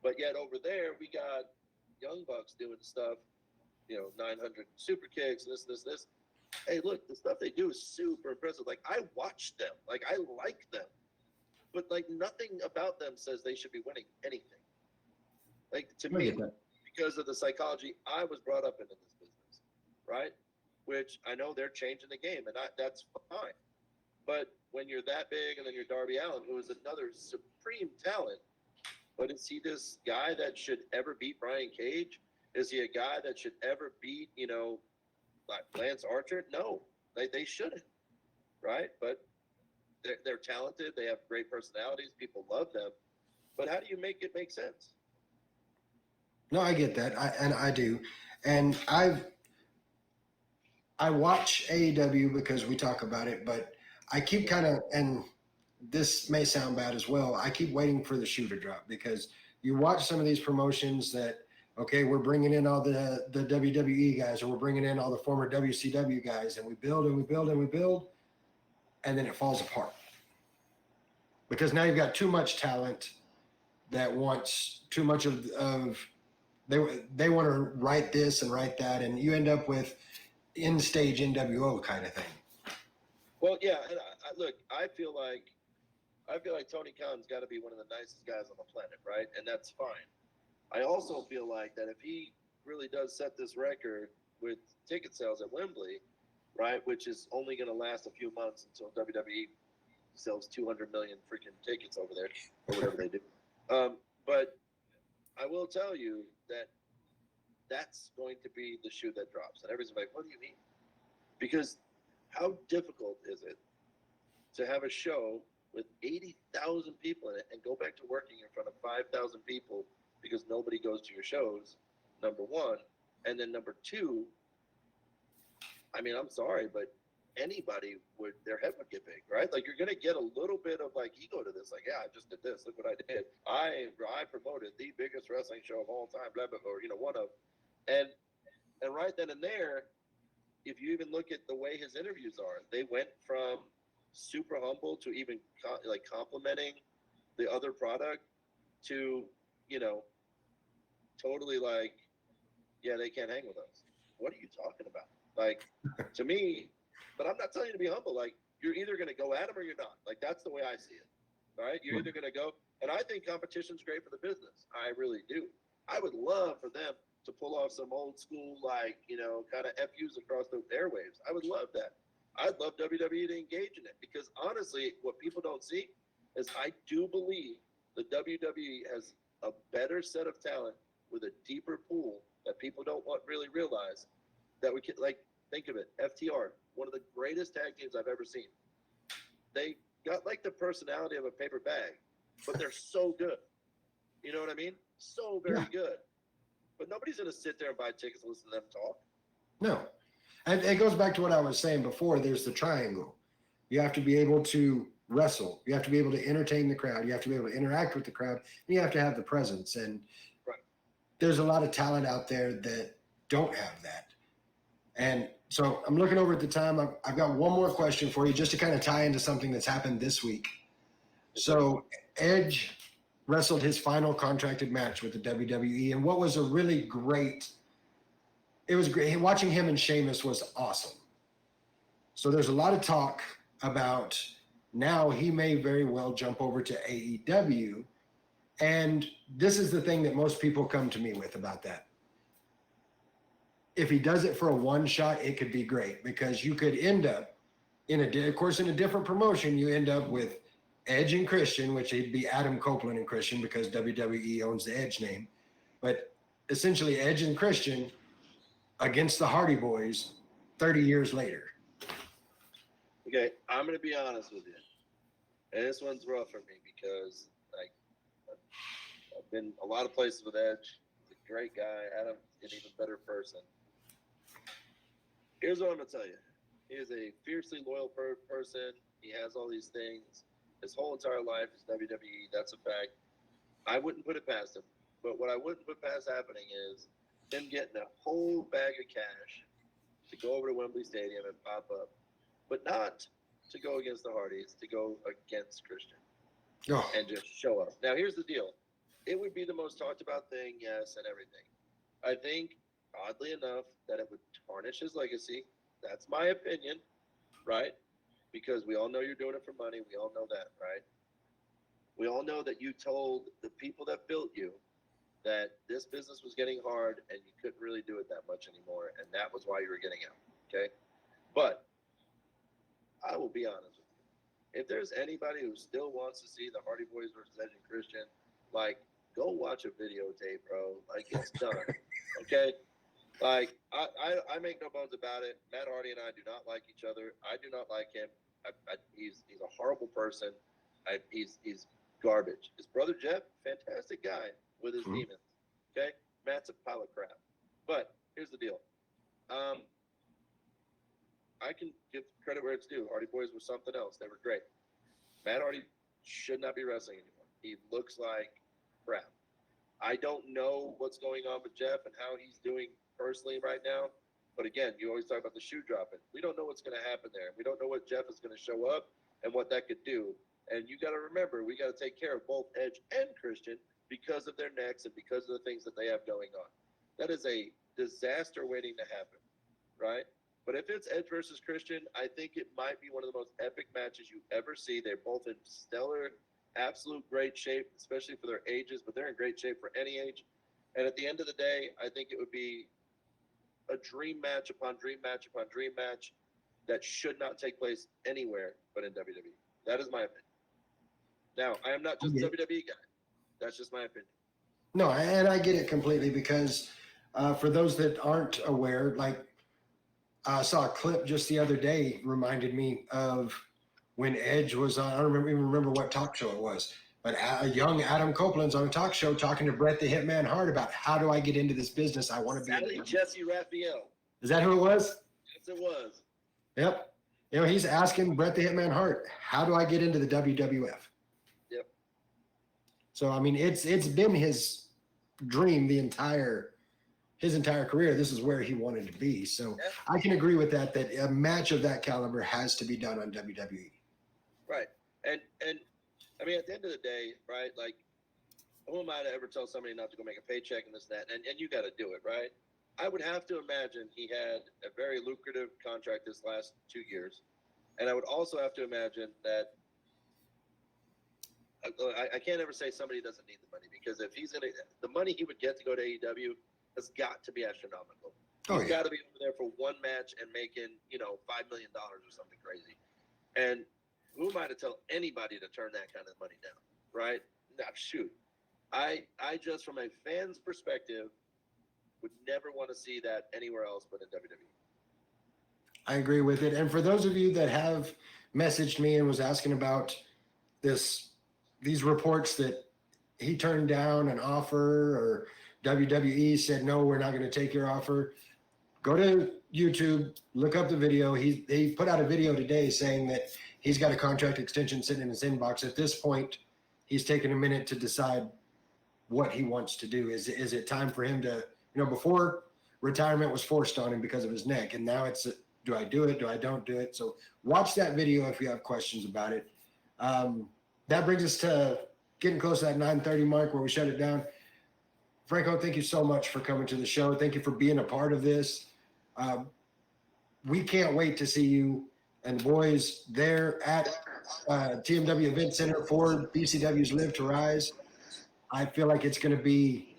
But yet over there, we got Young Bucks doing stuff, you know, 900 super kicks, this. Hey, look, the stuff they do is super impressive. Like, I watch them. Like, I like them. But, like, nothing about them says they should be winning anything. Like, to me, because of the psychology, I was brought up into this business, right? Which I know they're changing the game, and that's fine. But when you're that big, and then you're Darby Allin, who is another supreme talent, but is he this guy that should ever beat Brian Cage? Is he a guy that should ever beat, you know, like Lance Archer? No, they shouldn't, right? But they're talented. They have great personalities. People love them. But how do you make it make sense? No, I get that. I do. And I watch AEW because we talk about it, but I keep kind of, and this may sound bad as well, I keep waiting for the shoe to drop, because you watch some of these promotions that, okay, we're bringing in all the WWE guys, or we're bringing in all the former WCW guys, and we build and we build and we build, and then it falls apart. Because now you've got too much talent that wants too much of they want to write this and write that, and you end up with in-stage NWO kind of thing. Well, yeah, and look, I feel like Tony Khan's got to be one of the nicest guys on the planet, right? And that's fine. I also feel like that if he really does set this record with ticket sales at Wembley, right, which is only going to last a few months until WWE sells 200 million freaking tickets over there, or whatever they do. But I will tell you that that's going to be the shoe that drops. And everybody's like, what do you mean? Because how difficult is it to have a show with 80,000 people in it and go back to working in front of 5,000 people because nobody goes to your shows, number one. And then number two, I mean, I'm sorry, but anybody their head would get big, right? Like, you're going to get a little bit of like ego to this. Like, yeah, I just did this. Look what I did. I promoted the biggest wrestling show of all time, blah, blah, or, you know, one of. And right then and there, if you even look at the way his interviews are, they went from super humble to even like complimenting the other product to, you know, totally like, yeah, they can't hang with us. What are you talking about? Like, to me, but I'm not telling you to be humble. Like, you're either going to go at them or you're not. Like, that's the way I see it. All right. You're either going to go, and I think competition's great for the business. I really do. I would love for them to pull off some old school, like, you know, kind of FUs across the airwaves. I would love that. I'd love WWE to engage in it, because honestly, what people don't see is I do believe the WWE has a better set of talent with a deeper pool that people don't really realize, that we can, like, think of it. FTR, one of the greatest tag teams I've ever seen. They got like the personality of a paper bag, but they're so good. You know what I mean? So very good. But nobody's going to sit there and buy tickets and listen to them talk. No. And it goes back to what I was saying before. There's the triangle. You have to be able to wrestle. You have to be able to entertain the crowd. You have to be able to interact with the crowd. And you have to have the presence. And there's a lot of talent out there that don't have that. And so I'm looking over at the time. I've got one more question for you just to kind of tie into something that's happened this week. So Edge wrestled his final contracted match with the WWE. And what was a really great, it was great. Watching him and Sheamus was awesome. So there's a lot of talk about now he may very well jump over to AEW. And this is the thing that most people come to me with about that. If he does it for a one shot, it could be great because you could end up in a different promotion. You end up with Edge and Christian, which would be Adam Copeland and Christian because WWE owns the Edge name. But essentially Edge and Christian against the Hardy Boys 30 years later. Okay, I'm going to be honest with you. And this one's rough for me because I've been a lot of places with Edge. He's a great guy. Adam's an even better person. Here's what I'm going to tell you. He is a fiercely loyal person. He has all these things. His whole entire life is WWE. That's a fact. I wouldn't put it past him. But what I wouldn't put past happening is him getting a whole bag of cash to go over to Wembley Stadium and pop up. But not to go against the Hardys, to go against Christian and just show up. Now, here's the deal. It would be the most talked about thing, yes, and everything. I think, oddly enough, that it would tarnish his legacy. That's my opinion, right? Because we all know you're doing it for money. We all know that, right? We all know that you told the people that built you that this business was getting hard and you couldn't really do it that much anymore, and that was why you were getting out, okay? But I will be honest with you. If there's anybody who still wants to see the Hardy Boys versus Edge and Christian, like, go watch a videotape, bro. Like, it's done, okay? Like, I make no bones about it. Matt Hardy and I do not like each other. I do not like him. He's a horrible person. He's garbage. His brother Jeff, fantastic guy with his demons, okay? Matt's a pile of crap. But here's the deal. I can give credit where it's due. Hardy Boys were something else. They were great. Matt Hardy should not be wrestling anymore. He looks like crap. I don't know what's going on with Jeff and how he's doing personally right now. But again, you always talk about the shoe dropping. We don't know what's going to happen there. We don't know what Jeff is going to show up and what that could do. And you got to remember, we got to take care of both Edge and Christian because of their necks and because of the things that they have going on. That is a disaster waiting to happen, right? But if it's Edge versus Christian, I think it might be one of the most epic matches you ever see. They're both in stellar, absolute great shape, especially for their ages, but they're in great shape for any age. And at the end of the day, I think it would be a dream match upon dream match upon dream match that should not take place anywhere but in WWE. That is my opinion. Now, I am not just a WWE guy. That's just my opinion. No, and I get it completely because for those that aren't aware, like I saw a clip just the other day reminded me of when Edge was on, I don't even remember what talk show it was, but a young Adam Copeland's on a talk show talking to Bret the Hitman Hart about how do I get into this business? I want to be. Sadly, Jesse Raphael. Is that who it was? Yes, it was. Yep. You know, he's asking Bret the Hitman Hart, how do I get into the WWF? Yep. So, I mean, it's been his dream his entire career. This is where he wanted to be. So I can agree with that a match of that caliber has to be done on WWE. Right. And I mean, at the end of the day, right, like, who am I to ever tell somebody not to go make a paycheck and this, that, and you got to do it, right? I would have to imagine he had a very lucrative contract this last 2 years. And I would also have to imagine that I can't ever say somebody doesn't need the money because if he's the money he would get to go to AEW has got to be astronomical. He's got to be over there for one match and making, $5 million or something crazy. And who am I to tell anybody to turn that kind of money down, right? No, shoot. I just, from a fan's perspective, would never want to see that anywhere else but in WWE. I agree with it. And for those of you that have messaged me and was asking about these reports that he turned down an offer or WWE said, no, we're not going to take your offer, go to YouTube, look up the video. He put out a video today saying that He's got a contract extension sitting in his inbox. At this point, he's taken a minute to decide what he wants to do. Is it time for him to, before retirement was forced on him because of his neck, and now it's, do I do it? Do I don't do it? So watch that video if you have questions about it. That brings us to getting close to that 9:30 mark where we shut it down. Franco, thank you so much for coming to the show. Thank you for being a part of this. We can't wait to see you and the boys there at TMW Event Center for BCW's Live to Rise. I feel like it's going to be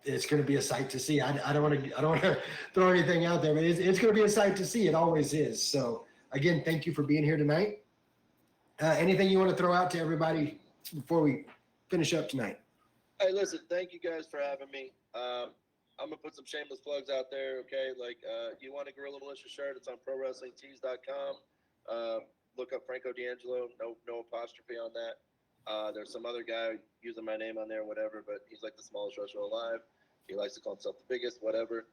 a sight to see. I don't want to throw anything out there, but it's going to be a sight to see. It always is. So again, thank you for being here tonight. Anything you want to throw out to everybody before we finish up tonight? Hey, listen, thank you guys for having me. I'm going to put some shameless plugs out there, okay? Like, you want a Gorilla Militia shirt, it's on ProWrestlingTees.com. Look up Franco D'Angelo, no apostrophe on that. There's some other guy using my name on there, whatever, but he's like the smallest wrestler alive. He likes to call himself the biggest, whatever.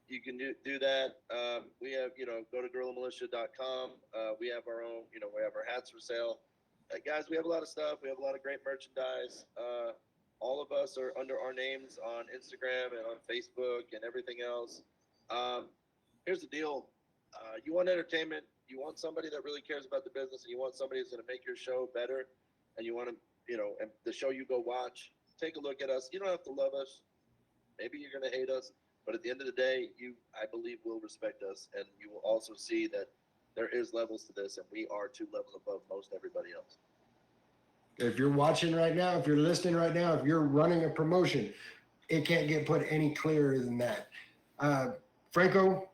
You can do that. We have, go to GorillaMilitia.com. We have our own, we have our hats for sale. Guys, we have a lot of stuff. We have a lot of great merchandise. All of us are under our names on Instagram and on Facebook and everything else. Here's the deal. You want entertainment. You want somebody that really cares about the business, and you want somebody who's going to make your show better, and you want to, and the show you go watch, take a look at us. You don't have to love us. Maybe you're going to hate us, but at the end of the day, I believe, will respect us, and you will also see that there is levels to this, and we are 2 levels above most everybody else. If you're watching right now, if you're listening right now, if you're running a promotion, it can't get put any clearer than that. Franco,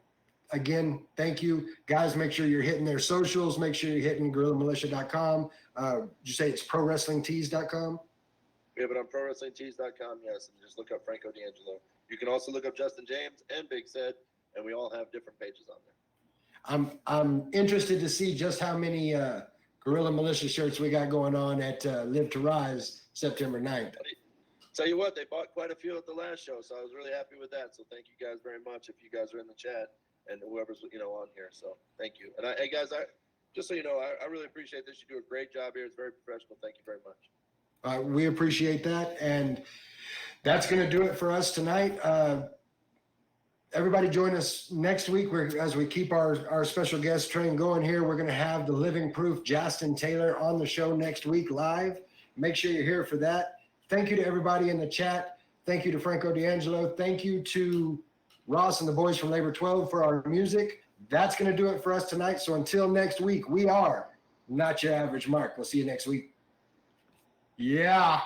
again, thank you. Guys, make sure you're hitting their socials. Make sure you're hitting GorillaMilitia.com. Did you say it's ProWrestlingTees.com? We have it on ProWrestlingTees.com, yes, and just look up Franco D'Angelo. You can also look up Justin James and Big Said, and we all have different pages on there. I'm interested to see just how many Gorilla Militia shirts we got going on at Live to Rise September 9th. Tell you what, they bought quite a few at the last show, so I was really happy with that. So thank you guys very much if you guys are in the chat and whoever's on here. So thank you. And hey guys, just so you know, I really appreciate this. You do a great job here. It's very professional. Thank you very much. We appreciate that, and that's going to do it for us tonight. Everybody join us next week as we keep our special guest train going here. We're going to have the living proof Justin Taylor on the show next week live. Make sure you're here for that. Thank you to everybody in the chat. Thank you to Franco D'Angelo. Thank you to Ross and the boys from Labor 12 for our music. That's going to do it for us tonight. So until next week, we are Not Your Average Mark. We'll see you next week. Yeah.